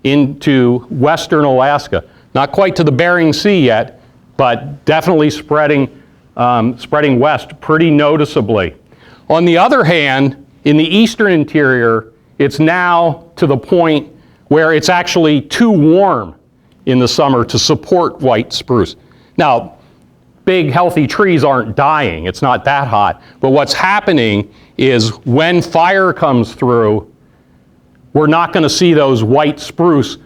into western Alaska. Not quite to the Bering Sea yet, but definitely spreading west pretty noticeably. On the other hand, in the eastern interior, it's now to the point where it's actually too warm in the summer to support white spruce. Now, big healthy trees aren't dying, it's not that hot, but what's happening is when fire comes through, we're not going to see those white spruce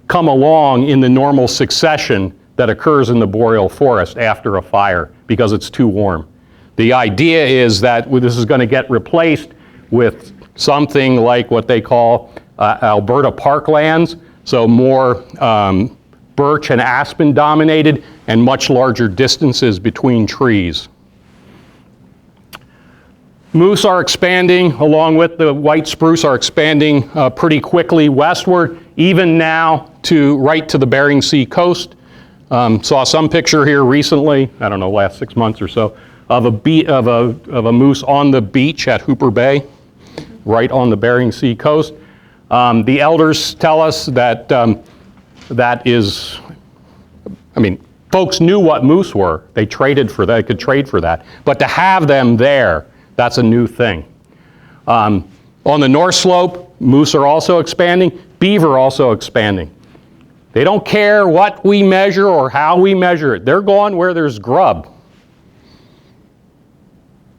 come along in the normal succession that occurs in the boreal forest after a fire because it's too warm. The idea is that this is going to get replaced with something like what they call Alberta parklands, so more birch and aspen dominated and much larger distances between trees. Moose are expanding, along with the white spruce, are expanding pretty quickly westward, even now right to the Bering Sea coast. Saw some picture here recently, I don't know, last 6 months or so, of a moose on the beach at Hooper Bay, right on the Bering Sea coast. The elders tell us that that is, I mean, folks knew what moose were. They traded for that, they could trade for that. But to have them there, that's a new thing. On the North Slope, moose are also expanding, beaver also expanding. They don't care what we measure or how we measure it. They're going where there's grub.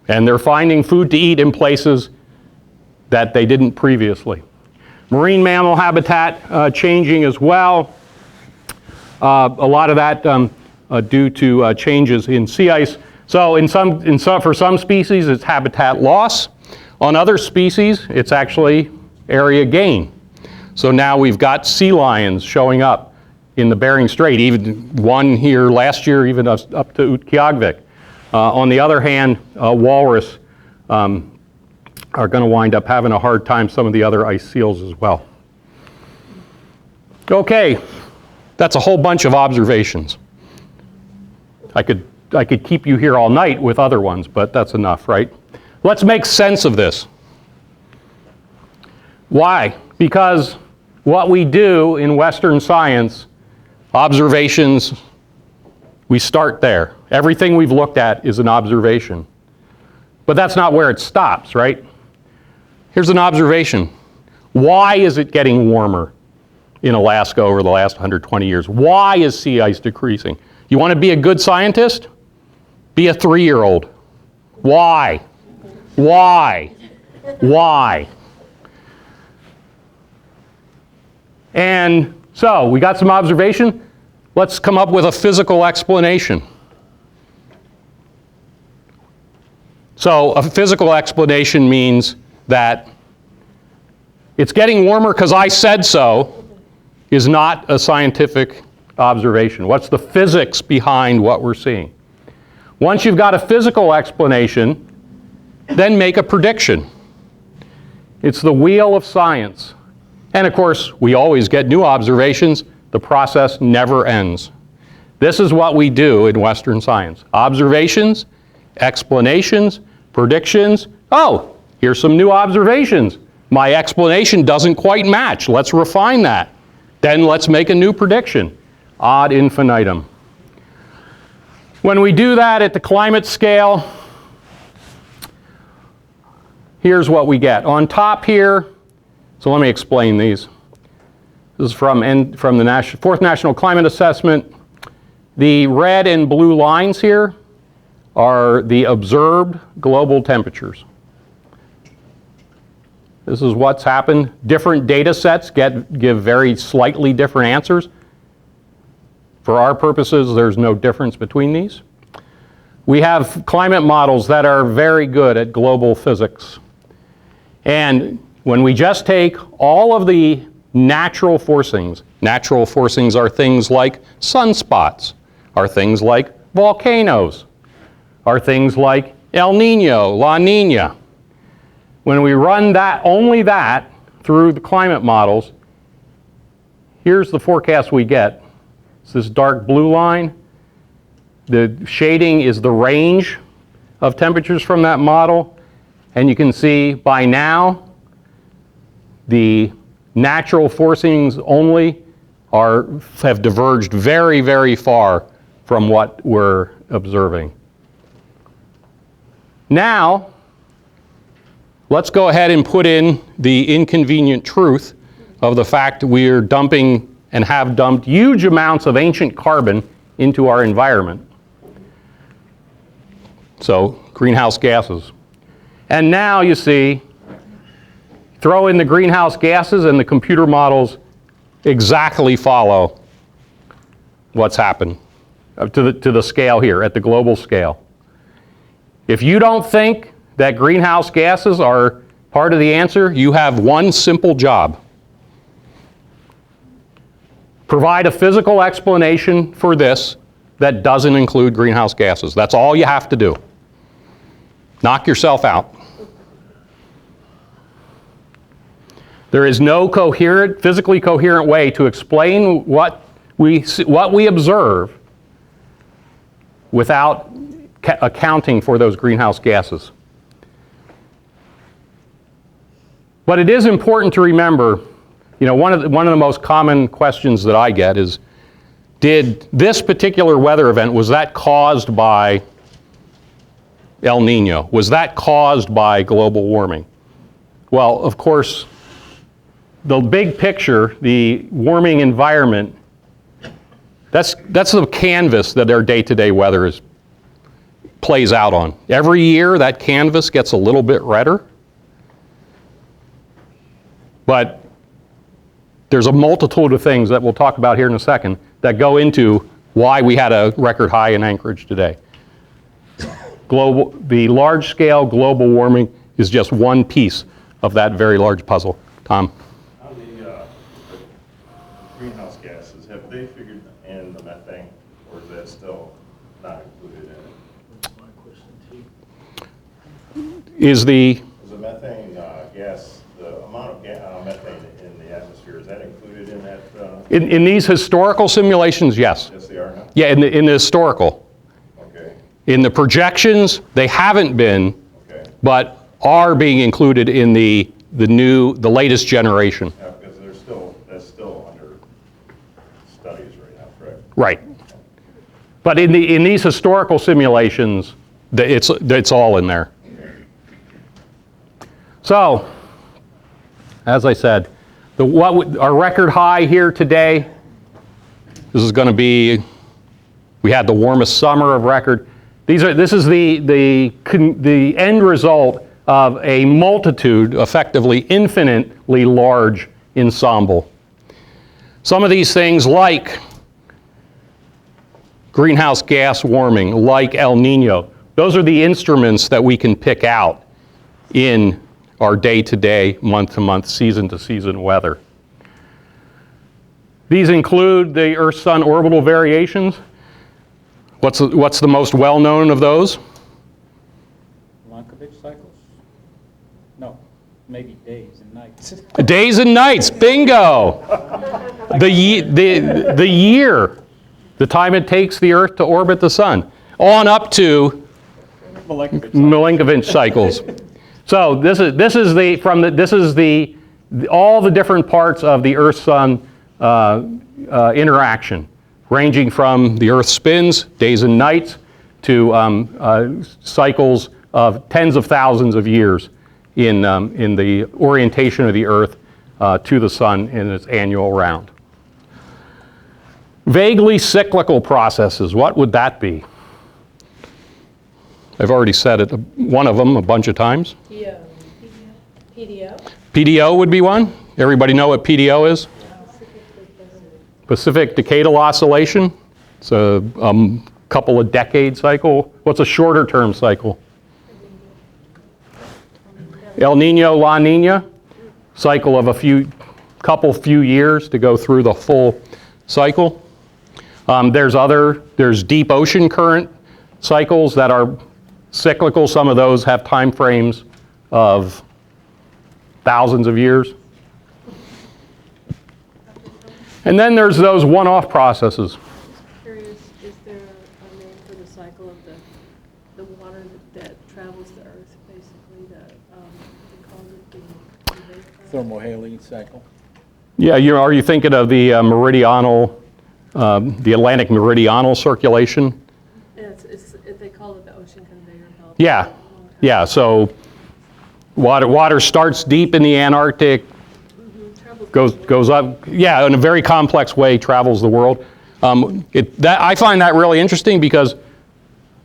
And they're finding food to eat in places that they didn't previously. Marine mammal habitat changing as well. A lot of that due to changes in sea ice. So for some species, it's habitat loss. On other species, it's actually area gain. So now we've got sea lions showing up in the Bering Strait, even one here last year, even up to Utqiagvik. On the other hand, walrus are going to wind up having a hard time, some of the other ice seals as well. Okay, that's a whole bunch of observations. I could keep you here all night with other ones, but that's enough, right? Let's make sense of this. Why? Because what we do in Western science, observations, we start there. Everything we've looked at is an observation. But that's not where it stops, right? Here's an observation. Why is it getting warmer in Alaska over the last 120 years? Why is sea ice decreasing? You want to be a good scientist? Be a 3-year-old. Why? Why? Why? And so, we got some observation. Let's come up with a physical explanation. So, a physical explanation means that it's getting warmer because I said so is not a scientific observation. What's the physics behind what we're seeing? Once you've got a physical explanation, then make a prediction. It's the wheel of science. And of course, we always get new observations. The process never ends. This is what we do in Western science. Observations, explanations, predictions. Oh, here's some new observations. My explanation doesn't quite match. Let's refine that. Then let's make a new prediction. Ad infinitum. When we do that at the climate scale, here's what we get. On top here, so let me explain these. This is from the Fourth National Climate Assessment. The red and blue lines here are the observed global temperatures. This is what's happened. Different data sets give very slightly different answers. For our purposes, there's no difference between these. We have climate models that are very good at global physics. And when we just take all of the natural forcings are things like sunspots, are things like volcanoes, are things like El Nino, La Nina. When we run only that through the climate models, here's the forecast we get. It's this dark blue line. The shading is the range of temperatures from that model. And you can see by now, the natural forcings only have diverged very, very far from what we're observing. Now, let's go ahead and put in the inconvenient truth of the fact that we're dumping and have dumped huge amounts of ancient carbon into our environment. So, greenhouse gases. And now you see, throw in the greenhouse gases and the computer models exactly follow what's happened to the scale here, at the global scale. If you don't think that greenhouse gases are part of the answer, you have one simple job. Provide a physical explanation for this that doesn't include greenhouse gases. That's all you have to do. Knock yourself out. There is no coherent, physically coherent way to explain what we observe without accounting for those greenhouse gases. But it is important to remember, one of the most common questions that I get is, did this particular weather event, was that caused by El Nino? Was that caused by global warming? Well, of course, the big picture, the warming environment, that's the canvas that our day-to-day weather plays out on. Every year, that canvas gets a little bit redder. But there's a multitude of things that we'll talk about here in a second that go into why we had a record high in Anchorage today. The large-scale global warming is just one piece of that very large puzzle. Tom? On the greenhouse gases, have they figured in the methane, or is that still not included in it? That's my question too. Is the methane gas, the amount of methane in the atmosphere, is that included in that? in these historical simulations, yes. Yes, they are now? Yeah, in the historical. Okay. In the projections, they haven't been, Okay. but are being included in the latest generation. Yeah, because that's still under studies right now, correct? Right. But in these historical simulations, it's all in there. So, as I said, our record high here today, this is going to be, we had the warmest summer of record. This is the end result of a multitude, effectively infinitely large ensemble. Some of these things, like greenhouse gas warming, like El Nino, those are the instruments that we can pick out in our day-to-day, month-to-month, season-to-season weather. These include the Earth-Sun orbital variations. What's the most well-known of those? Milankovitch cycles? No, maybe days and nights. Days and nights, bingo! The year, the time it takes the Earth to orbit the Sun, on up to Milankovitch cycles. So this is all the different parts of the Earth-Sun interaction, ranging from the Earth spins, days and nights, to cycles of tens of thousands of years in the orientation of the Earth to the Sun in its annual round. Vaguely cyclical processes, what would that be? I've already said it, one of them a bunch of times. PDO? PDO would be one. Everybody know what PDO is? Pacific Decadal Oscillation. It's a couple of decade cycle. What's a shorter term cycle? El Nino, La Nina. Cycle of a few years to go through the full cycle. There's deep ocean current cycles that are cyclical. Some of those have time frames of thousands of years. And then there's those one-off processes. Curious, is there a name for the cycle of the water that travels the Earth, basically, they call it the Thermohaline cycle. Yeah, are you thinking of the meridional, the Atlantic meridional circulation? they call it the ocean conveyor belt. Yeah, yeah. So Water starts deep in the Antarctic, goes up, yeah, in a very complex way, travels the world. I find that really interesting because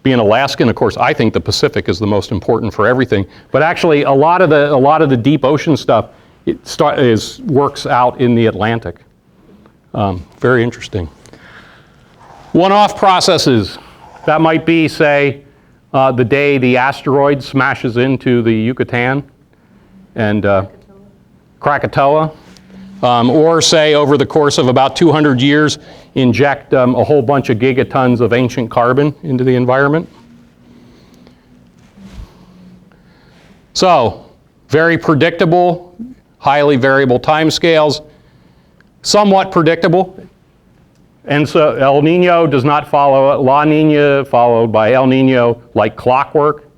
being Alaskan, of course, I think the Pacific is the most important for everything. But actually, a lot of the deep ocean stuff works out in the Atlantic. Very interesting. One-off processes. That might be, say, the day the asteroid smashes into the Yucatan and Krakatoa. Or say over the course of about 200 years, inject a whole bunch of gigatons of ancient carbon into the environment. So, very predictable, highly variable timescales, somewhat predictable. And so El Nino does not follow La Nina, followed by El Nino like clockwork.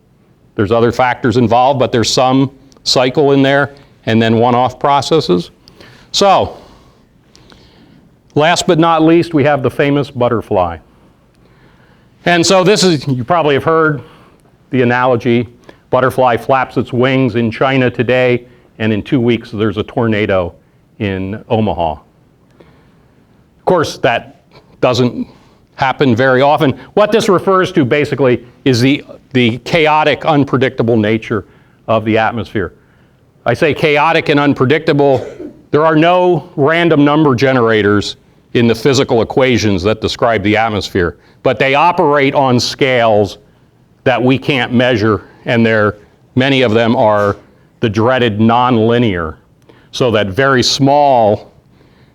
There's other factors involved, but there's some cycle in there, and then one-off processes. So, last but not least, we have the famous butterfly. And so this is, you probably have heard the analogy, butterfly flaps its wings in China today, and in 2 weeks there's a tornado in Omaha. Of course, that doesn't happen very often. What this refers to basically is the chaotic, unpredictable nature of the atmosphere. I say chaotic and unpredictable. There are no random number generators in the physical equations that describe the atmosphere, but they operate on scales that we can't measure, and many of them are the dreaded nonlinear, so that very small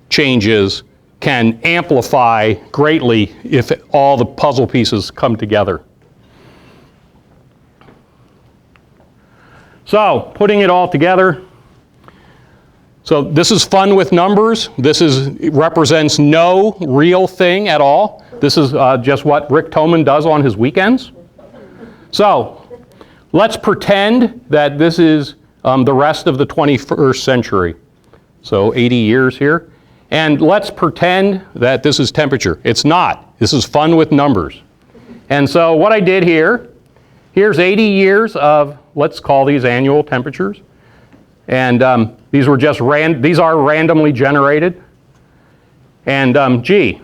changes can amplify greatly if all the puzzle pieces come together. So, putting it all together, so this is fun with numbers. It represents no real thing at all. This is just what Rick Thoman does on his weekends. So, let's pretend that this is the rest of the 21st century. So 80 years here. And let's pretend that this is temperature. It's not. This is fun with numbers. And so what I did here's 80 years of, let's call these annual temperatures. And these are randomly generated. And gee,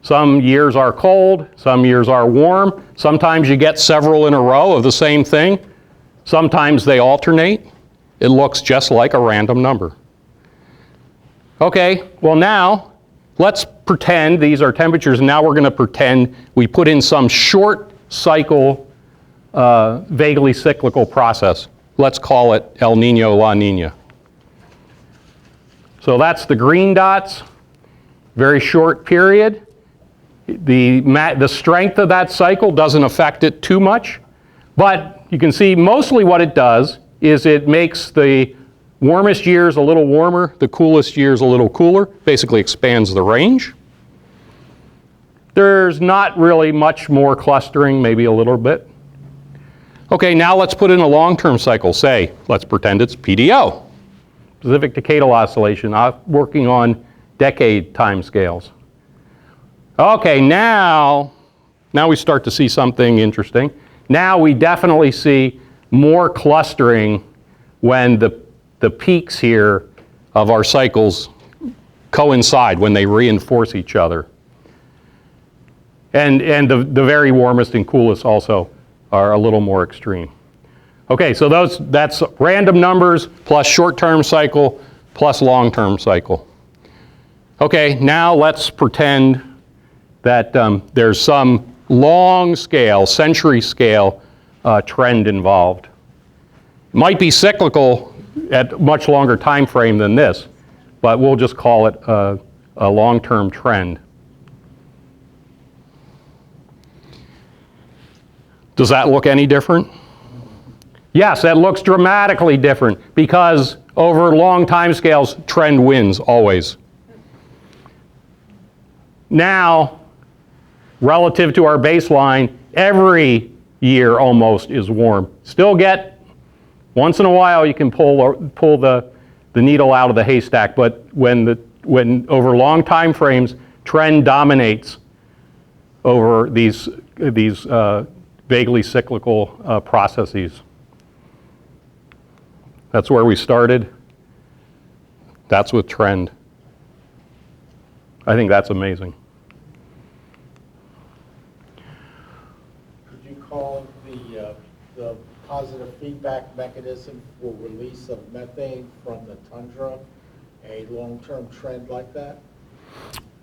some years are cold, some years are warm. Sometimes you get several in a row of the same thing. Sometimes they alternate. It looks just like a random number. Okay, well now, let's pretend these are temperatures. Now we're going to pretend we put in some short cycle, vaguely cyclical process. Let's call it El Nino, La Nina. So that's the green dots, very short period. The strength of that cycle doesn't affect it too much, but you can see mostly what it does is it makes the warmest years a little warmer, the coolest years a little cooler, basically expands the range. There's not really much more clustering, maybe a little bit. Okay, now let's put in a long-term cycle. Say, let's pretend it's PDO, Pacific Decadal Oscillation, working on decade time scales. Okay, now we start to see something interesting. Now we definitely see more clustering when the peaks here of our cycles coincide, when they reinforce each other. And the very warmest and coolest also are a little more extreme. Okay, so that's random numbers plus short-term cycle plus long-term cycle. Okay, now let's pretend that there's some long scale, century scale trend involved. It might be cyclical at a much longer time frame than this, but we'll just call it a long-term trend. Does that look any different? Yes, that looks dramatically different because over long time scales, trend wins always. Now, relative to our baseline, every year almost is warm. Still get, once in a while you can pull the needle out of the haystack, but when over long time frames, trend dominates over these vaguely cyclical processes. That's where we started. That's with trend. I think that's amazing. Could you call the positive feedback mechanism for release of methane from the tundra a long-term trend like that?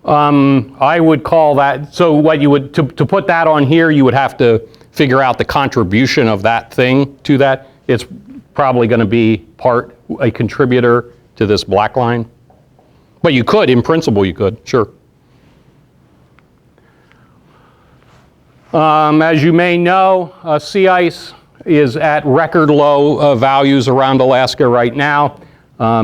I would call that, so what you would, to put that on here, you would have to figure out the contribution of that thing to that. It's probably going to be a contributor to this black line. But you could, in principle, you could, sure. As you may know, sea ice is at record low values around Alaska right now.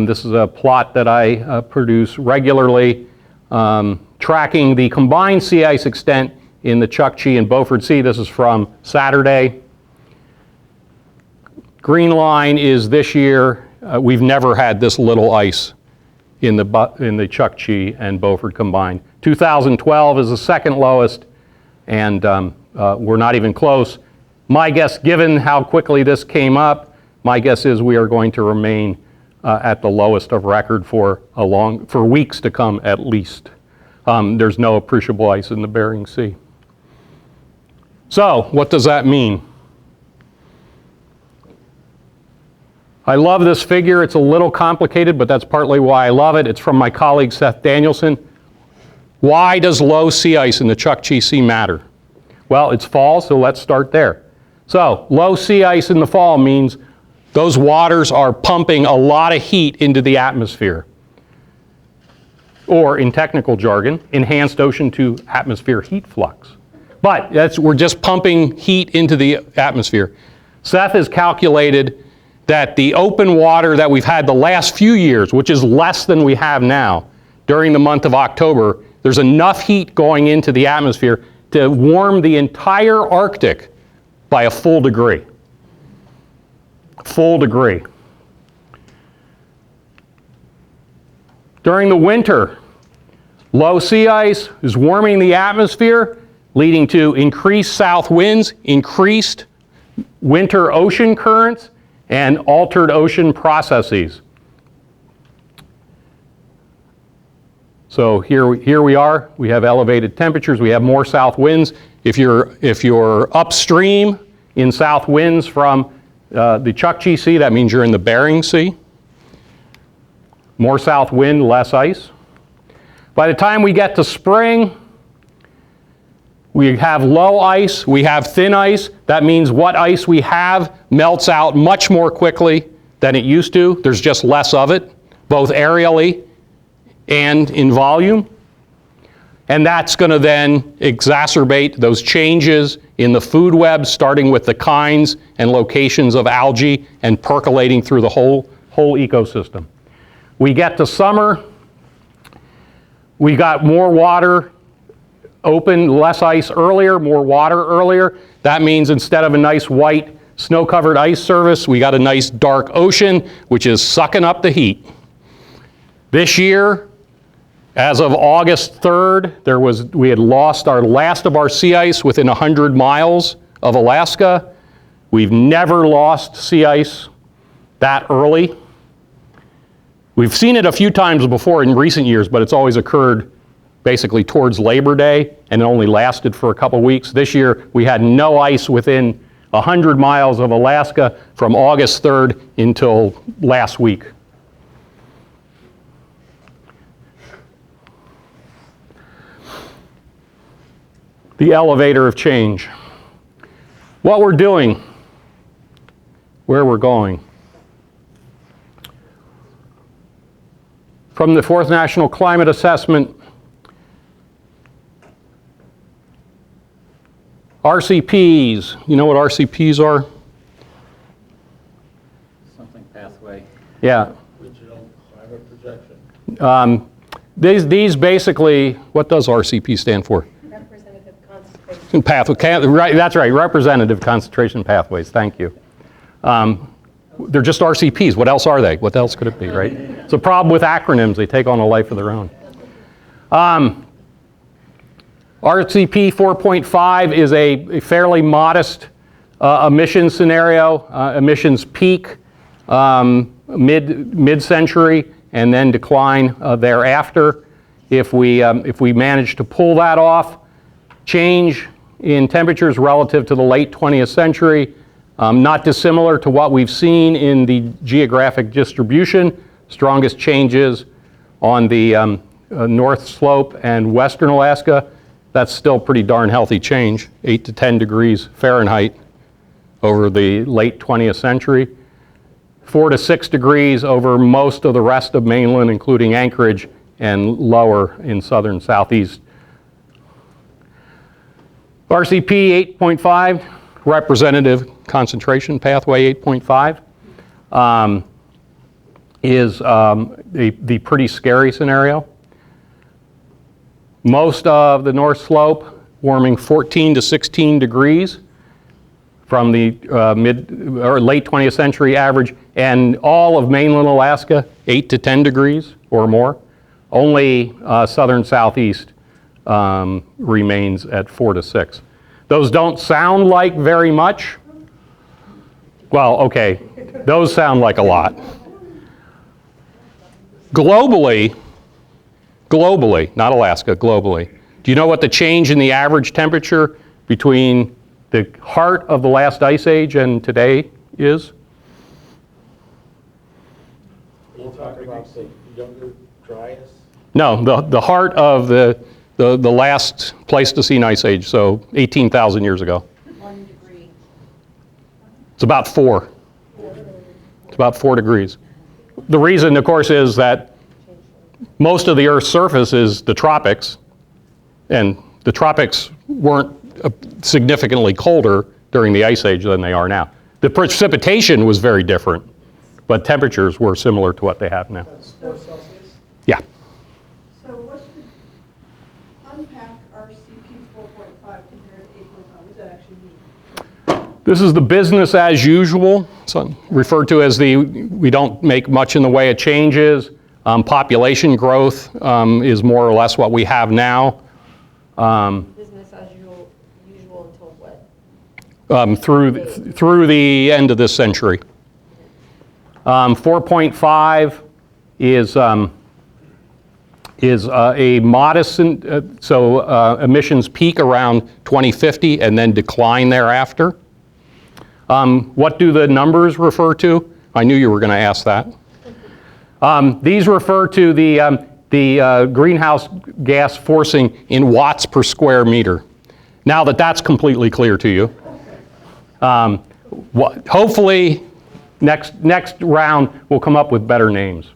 This is a plot that I produce regularly, tracking the combined sea ice extent in the Chukchi and Beaufort Sea. This is from Saturday. Green line is this year. We've never had this little ice in the Chukchi and Beaufort combined. 2012 is the second lowest, and we're not even close. My guess, given how quickly this came up, my guess is we are going to remain at the lowest of record for weeks to come at least. There's no appreciable ice in the Bering Sea. So, what does that mean? I love this figure. It's a little complicated, but that's partly why I love it. It's from my colleague Seth Danielson. Why does low sea ice in the Chukchi Sea matter? Well, it's fall, so let's start there. So, low sea ice in the fall means those waters are pumping a lot of heat into the atmosphere. Or, in technical jargon, enhanced ocean to atmosphere heat flux. But we're just pumping heat into the atmosphere. Seth has calculated that the open water that we've had the last few years, which is less than we have now, during the month of October, there's enough heat going into the atmosphere to warm the entire Arctic by a full degree. Full degree. During the winter, low sea ice is warming the atmosphere, leading to increased south winds, increased winter ocean currents, and altered ocean processes. So here we are. We have elevated temperatures. We have more south winds. If you're upstream in south winds from the Chukchi Sea, that means you're in the Bering Sea. More south wind, less ice. By the time we get to spring, we have low ice, we have thin ice. That means what ice we have melts out much more quickly than it used to. There's just less of it, both aerially and in volume. And that's going to then exacerbate those changes in the food web, starting with the kinds and locations of algae and percolating through the whole ecosystem. We get to summer, we got more water open, less ice earlier, more water earlier. That means instead of a nice white snow-covered ice surface, we got a nice dark ocean, which is sucking up the heat. This year, as of August 3rd, we had lost our last of our sea ice within 100 miles of Alaska. We've never lost sea ice that early. We've seen it a few times before in recent years, but it's always occurred basically towards Labor Day, and it only lasted for a couple weeks. This year, we had no ice within 100 miles of Alaska from August 3rd until last week. The elevator of change. What we're doing, where we're going. From the Fourth National Climate Assessment, RCPs, you know what RCPs are? Something pathway. Yeah. Regional climate projection. These basically, what does RCP stand for? Representative concentration. Pathway, right, that's right, representative concentration pathways, thank you. They're just RCPs, what else are they? What else could it be, right? It's a problem with acronyms, they take on a life of their own. RCP 4.5 is a fairly modest emissions scenario, emissions peak mid-century, and then decline thereafter. If we manage to pull that off, change in temperatures relative to the late 20th century, not dissimilar to what we've seen in the geographic distribution. Strongest changes on the north slope and western Alaska. That's still pretty darn healthy change, 8 to 10 degrees Fahrenheit over the late 20th century. 4 to 6 degrees over most of the rest of mainland, including Anchorage, and lower in southern southeast. RCP 8.5, representative concentration pathway 8.5, is the pretty scary scenario. Most of the North Slope warming 14 to 16 degrees from the mid or late 20th century average, and all of mainland Alaska 8 to 10 degrees or more. Only southern southeast remains at 4 to 6. Those don't sound like very much. Well, okay, those sound like a lot. Globally, not Alaska, globally, do you know what the change in the average temperature between the heart of the last ice age and today is? We'll talk about the younger Dryas. No, the heart of the last Pleistocene ice age, so 18,000 years ago. 1 degree. It's about 4. It's about 4 degrees. The reason, of course, is that most of the Earth's surface is the tropics, and the tropics weren't significantly colder during the ice age than they are now. The precipitation was very different, but temperatures were similar to what they have now. That's 4 Celsius? Yeah. So what's the unpack RCP 4.5 compared to 8.5? What does that actually mean? This is the business as usual, so referred to as we don't make much in the way of changes. Population growth is more or less what we have now. Business as usual until what? Through the end of this century. 4.5 is a modest, so emissions peak around 2050 and then decline thereafter. What do the numbers refer to? I knew you were going to ask that. These refer to the greenhouse gas forcing in watts per square meter. Now that that's completely clear to you, hopefully next round we'll come up with better names.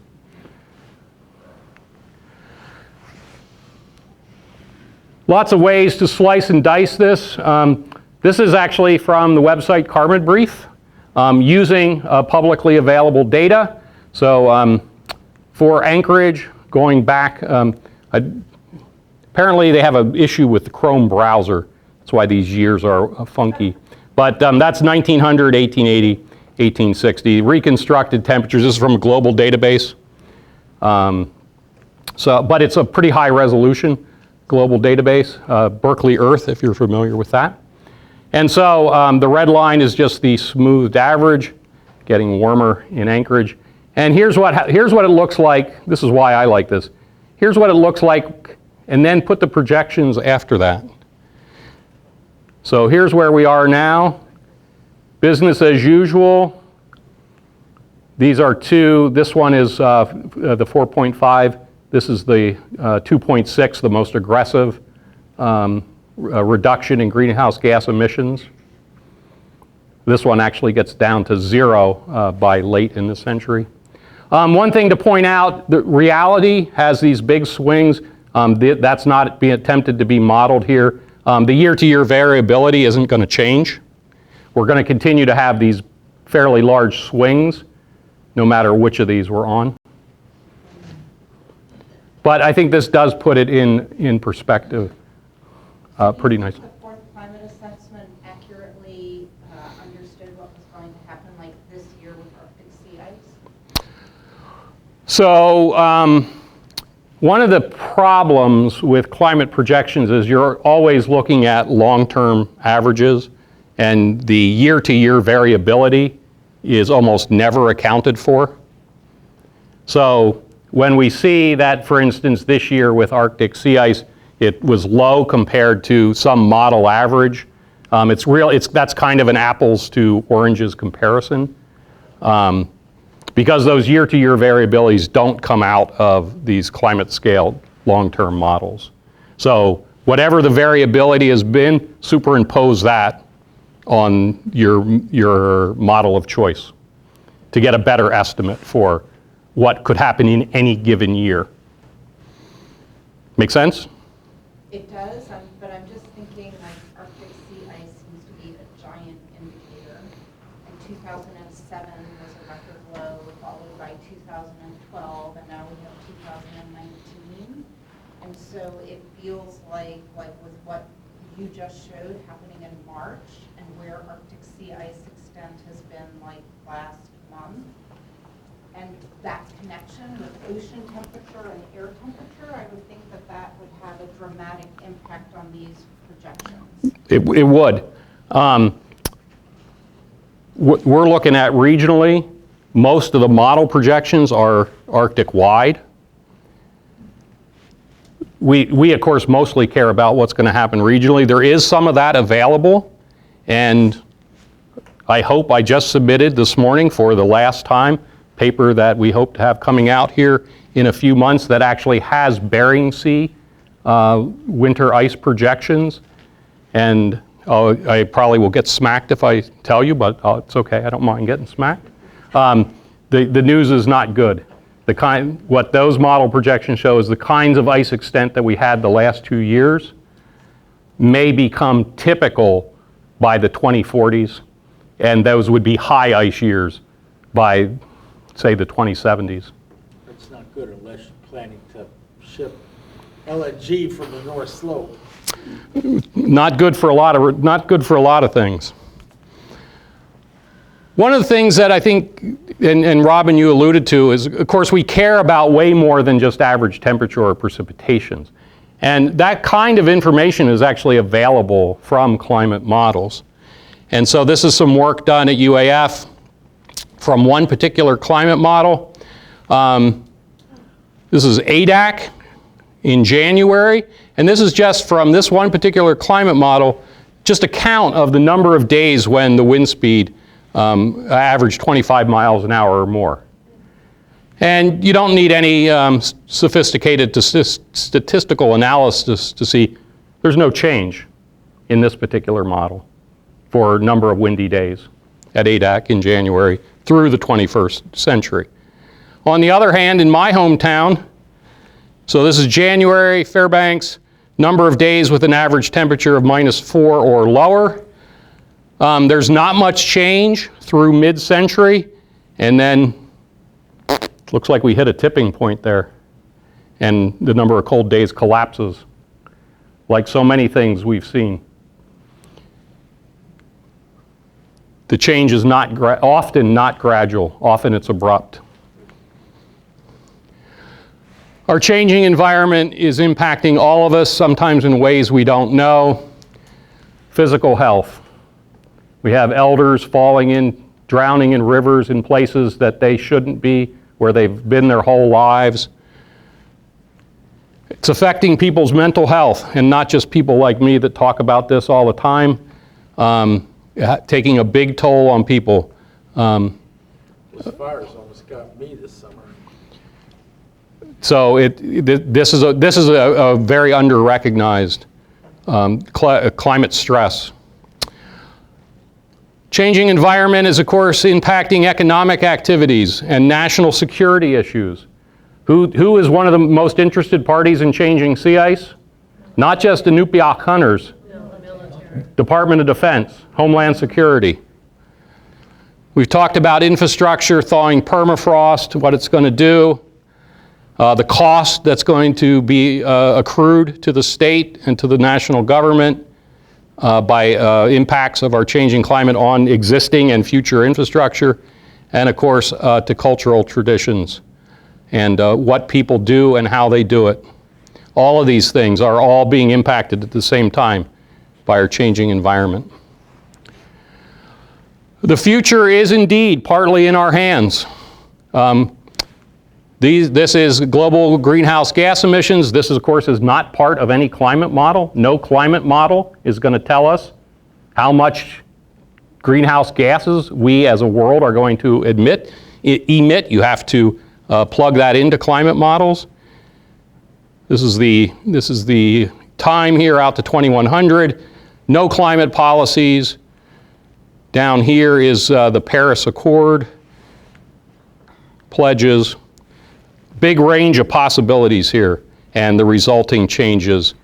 Lots of ways to slice and dice this. This is actually from the website Carbon Brief, using publicly available data. So for Anchorage, going back, apparently they have an issue with the Chrome browser. That's why these years are funky. But that's 1900, 1880, 1860. Reconstructed temperatures. This is from a global database. But it's a pretty high resolution global database, Berkeley Earth, if you're familiar with that. And so the red line is just the smoothed average, getting warmer in Anchorage. And here's what it looks like. This is why I like this. Here's what it looks like, and then put the projections after that. So here's where we are now. Business as usual. These are two. This one is the 4.5. This is the 2.6, the most aggressive reduction in greenhouse gas emissions. This one actually gets down to 0 by late in the century. One thing to point out, the reality has these big swings. That's not being attempted to be modeled here. The year-to-year variability isn't going to change. We're going to continue to have these fairly large swings, no matter which of these we're on. But I think this does put it in perspective pretty nicely. The fourth climate assessment accurately understood what was going to happen like this year with Arctic sea ice? So one of the problems with climate projections is you're always looking at long-term averages, and the year-to-year variability is almost never accounted for. So when we see that, for instance, this year with Arctic sea ice, it was low compared to some model average, that's kind of an apples to oranges comparison. Because those year-to-year variabilities don't come out of these climate-scale long-term models. So whatever the variability has been, superimpose that on your model of choice to get a better estimate for what could happen in any given year. Make sense? It does, but I'm just thinking like Arctic sea ice seems to be a giant indicator. And 2007 was a record low, followed by 2012, and now we have 2019. And so it feels like with what you just showed happening in March and where Arctic sea ice extent has been like last month, and that connection with ocean temperature and air temperature, I would think that that would have a dramatic impact on these projections. It would. We're looking at regionally. Most of the model projections are Arctic-wide. We, of course, mostly care about what's going to happen regionally. There is some of that available, and I hope I just submitted this morning for the last time paper that we hope to have coming out here in a few months that actually has Bering Sea winter ice projections. And I probably will get smacked if I tell you, but it's okay. I don't mind getting smacked. The news is not good. What those model projections show is the kinds of ice extent that we had the last 2 years may become typical by the 2040s, and those would be high ice years by, say, the 2070s. That's not good unless you're planning to ship LNG from the North Slope. Not good for a lot of things. One of the things that I think, and Robin, you alluded to, is, of course, we care about way more than just average temperature or precipitations. And that kind of information is actually available from climate models. And so this is some work done at UAF from one particular climate model. This is ADAC in January. And this is just from this one particular climate model, just a count of the number of days when the wind speed averaged 25 miles an hour or more. And you don't need any sophisticated statistical analysis to see there's no change in this particular model for a number of windy days at ADAC in January through the 21st century. On the other hand, in my hometown, so this is January, Fairbanks, number of days with an average temperature of -4 or lower. There's not much change through mid-century, and then looks like we hit a tipping point there, and the number of cold days collapses, like so many things we've seen. The change is often not gradual, often it's abrupt. Our changing environment is impacting all of us, sometimes in ways we don't know. Physical health. We have elders drowning in rivers in places that they shouldn't be, where they've been their whole lives. It's affecting people's mental health, and not just people like me that talk about this all the time, taking a big toll on people. Those fires almost got me this summer. So this is a very under-recognized climate stress. Changing environment is, of course, impacting economic activities and national security issues. Who is one of the most interested parties in changing sea ice? Not just the Inupiaq hunters. No, the military. Department of Defense, Homeland Security. We've talked about infrastructure, thawing permafrost, what it's going to do, the cost that's going to be accrued to the state and to the national government by impacts of our changing climate on existing and future infrastructure, and of course to cultural traditions and what people do and how they do it. All of these things are all being impacted at the same time by our changing environment. The future is indeed partly in our hands. This is global greenhouse gas emissions. This, of course, is not part of any climate model. No climate model is going to tell us how much greenhouse gases we as a world are going to emit. You have to plug that into climate models. This is the time here out to 2100. No climate policies. Down here is the Paris Accord pledges. Big range of possibilities here and the resulting changes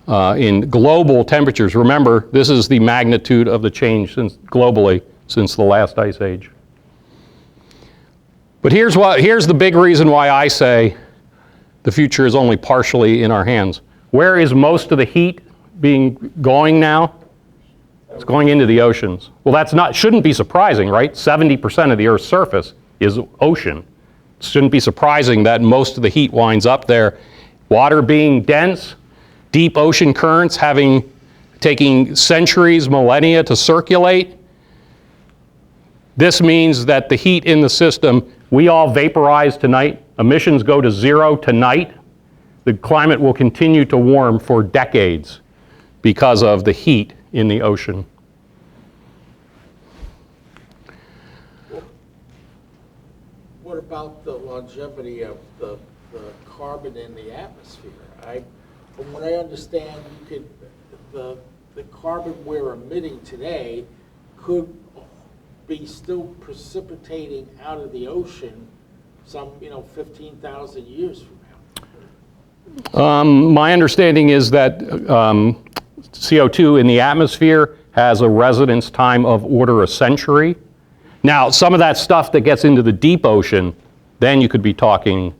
in global temperatures. Remember, this is the magnitude of the change globally since the last ice age. But here's the big reason why I say the future is only partially in our hands. Where is most of the heat going now? It's going into the oceans. Well, shouldn't be surprising, right? 70% of the Earth's surface is ocean. It shouldn't be surprising that most of the heat winds up there. Water being dense, deep ocean currents taking centuries, millennia to circulate. This means that the heat in the system, we all vaporize tonight. Emissions go to zero tonight. The climate will continue to warm for decades because of the heat in the ocean. What about the longevity of the carbon in the atmosphere? From what I understand, the carbon we're emitting today could be still precipitating out of the ocean some 15,000 years from now. My understanding is that CO2 in the atmosphere has a residence time of order a century. Now, some of that stuff that gets into the deep ocean, then you could be talking.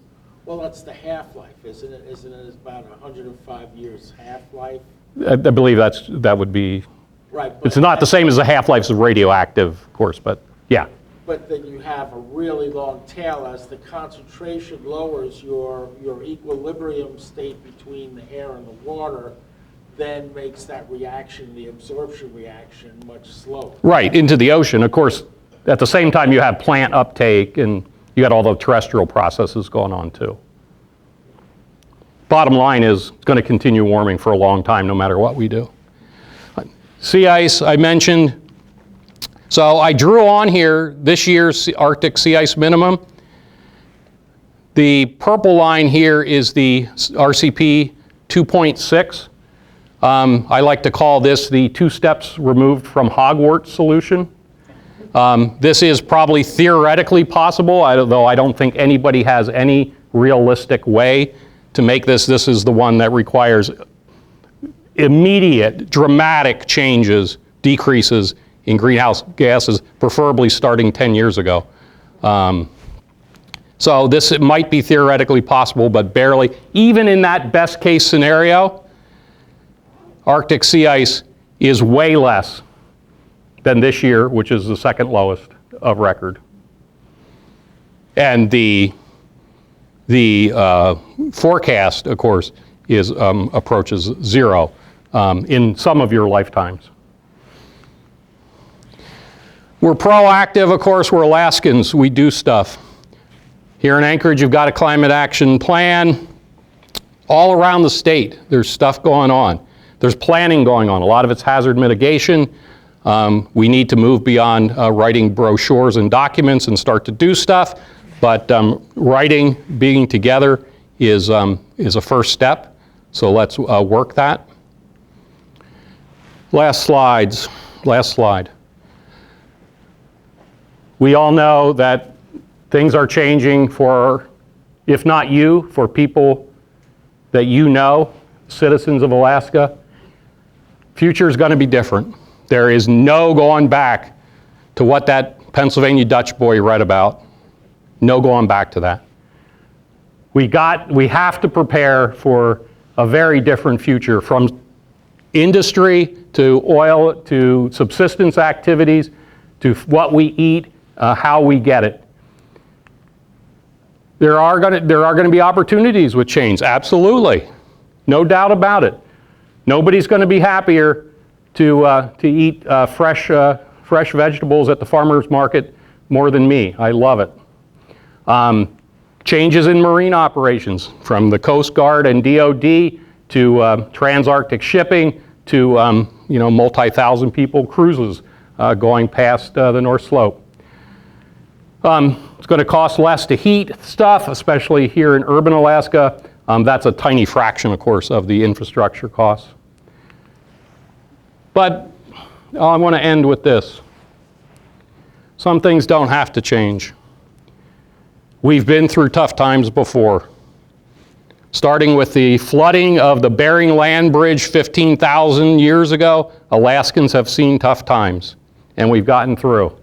Well, that's the half-life, isn't it? Isn't it about 105 years half-life? I believe that would be. Right. It's not the same as the half-life of radioactive, of course, but yeah. But then you have a really long tail. As the concentration lowers, your equilibrium state between the air and the water then makes that reaction, the absorption reaction, much slower. Right, into the ocean. Of course, at the same time you have plant uptake and you got all the terrestrial processes going on too. Bottom line is it's going to continue warming for a long time no matter what we do. Sea ice, I mentioned. So I drew on here this year's Arctic sea ice minimum. The purple line here is the RCP 2.6. I like to call this the 2 steps removed from Hogwarts solution. This is probably theoretically possible, though I don't think anybody has any realistic way to make this. This is the one that requires immediate, dramatic changes, decreases in greenhouse gases, preferably starting 10 years ago. So it might be theoretically possible, but barely. Even in that best case scenario, Arctic sea ice is way less than this year, which is the second lowest of record. And the forecast, of course, approaches zero in some of your lifetimes. We're proactive, of course. We're Alaskans. We do stuff. Here in Anchorage, you've got a climate action plan. All around the state, there's stuff going on. There's planning going on. A lot of it's hazard mitigation. We need to move beyond writing brochures and documents and start to do stuff. But being together is a first step. So let's work that. Last slide. We all know that things are changing for, if not you, for people that you know, citizens of Alaska. Future is going to be different. There is no going back to what that Pennsylvania Dutch boy read about. No going back to that. We have to prepare for a very different future, from industry to oil to subsistence activities to what we eat, how we get it. There are going to be opportunities with change, absolutely. No doubt about it. Nobody's going to be happier to eat fresh fresh vegetables at the farmer's market more than me. I love it. Changes in marine operations, from the Coast Guard and DOD to transarctic shipping to multi-thousand people cruises going past the North Slope. It's going to cost less to heat stuff, especially here in urban Alaska. That's a tiny fraction, of course, of the infrastructure costs. But I want to end with this. Some things don't have to change. We've been through tough times before. Starting with the flooding of the Bering Land Bridge 15,000 years ago, Alaskans have seen tough times, and we've gotten through.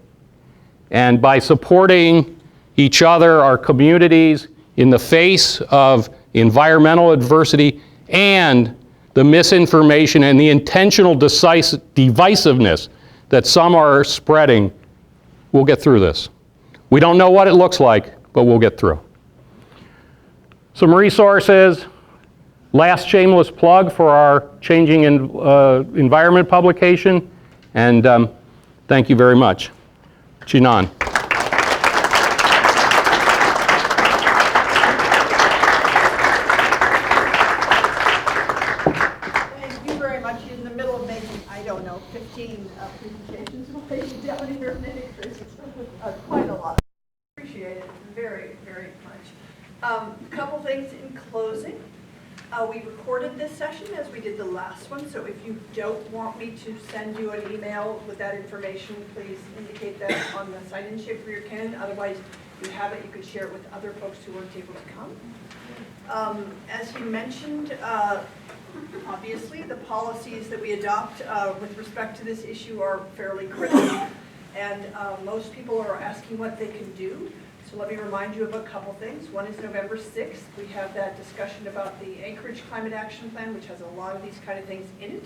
And by supporting each other, our communities, in the face of environmental adversity and the misinformation and the intentional divisiveness that some are spreading, we'll get through this. We don't know what it looks like, but we'll get through. Some resources. Last shameless plug for our Changing Environment publication. And thank you very much. Chinan. Thank you very much. In the middle of making, 15 presentations, we'll take you down here in many places. Quite a lot. Appreciate it very, very much. Couple things in closing. We recorded this session as we did the last one, so if you don't want me to send you an email with that information, please indicate that on the sign-in sheet for your Canon. Otherwise, you have it, you could share it with other folks who weren't able to come. As he mentioned, obviously the policies that we adopt with respect to this issue are fairly critical, and most people are asking what they can do. So let me remind you of a couple things. One is November 6th. We have that discussion about the Anchorage Climate Action Plan, which has a lot of these kind of things in it.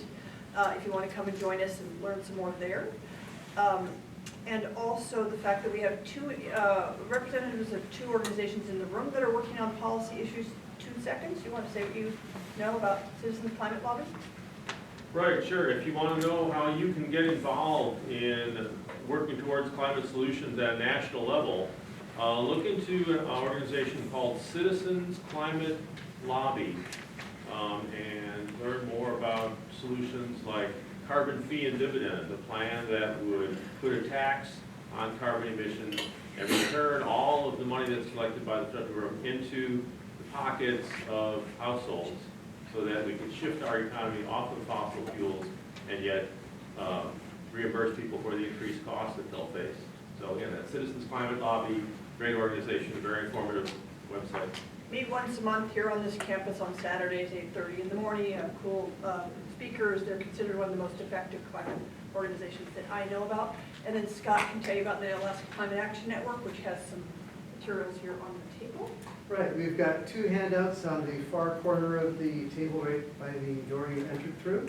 If you want to come and join us and learn some more there. And also the fact that we have two representatives of two organizations in the room that are working on policy issues. 2 seconds. You want to say what you know about Citizens Climate Lobby? Right, sure. If you want to know how you can get involved in working towards climate solutions at a national level, look into an organization called Citizens Climate Lobby and learn more about solutions like carbon fee and dividend, a plan that would put a tax on carbon emissions and return all of the money that's collected by the federal government into the pockets of households so that we can shift our economy off of fossil fuels and yet reimburse people for the increased costs that they'll face. So again, that's Citizens Climate Lobby. Great organization, very informative website. Meet once a month here on this campus on Saturdays, 8:30 in the morning. Have cool speakers. They're considered one of the most effective climate organizations that I know about. And then Scott can tell you about the Alaska Climate Action Network, which has some materials here on the table. Right, we've got 2 handouts on the far corner of the table right by the door you entered through.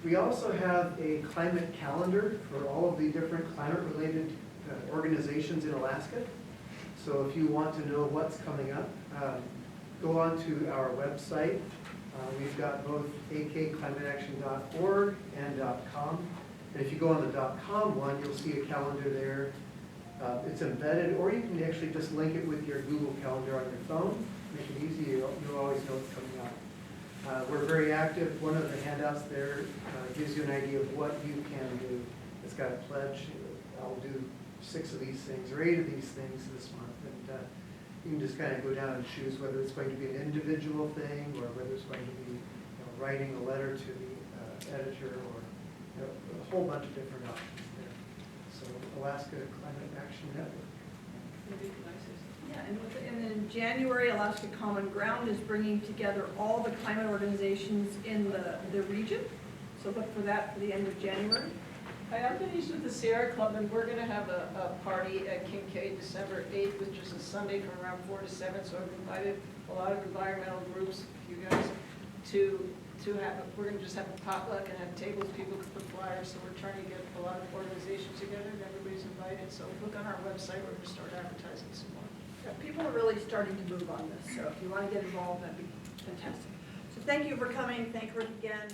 We also have a climate calendar for all of the different climate-related organizations in Alaska. So if you want to know what's coming up, go on to our website. We've got both akclimateaction.org and .com. And if you go on the .com one, you'll see a calendar there. It's embedded, or you can actually just link it with your Google Calendar on your phone. Make it easy, you'll always know what's coming up. We're very active. One of the handouts there gives you an idea of what you can do. It's got a pledge. I'll do 6 of these things or 8 of these things this month, and you can just kind of go down and choose whether it's going to be an individual thing or whether it's going to be writing a letter to the editor or a whole bunch of different options there. So Alaska Climate Action Network. Yeah, and in January, Alaska Common Ground is bringing together all the climate organizations in the region. So look for that for the end of January. Hi, I'm Denise with the Sierra Club, and we're going to have a party at Kincaid December 8th, which is a Sunday from around 4 to 7. So I've invited a lot of environmental groups, you guys, to have. We're going to just have a potluck and have tables. People can put flyers. So we're trying to get a lot of organizations together, and everybody's invited. So look on our website. We're going to start advertising some more. Yeah, people are really starting to move on this. So if you want to get involved, that'd be fantastic. So thank you for coming. Thank Rick again.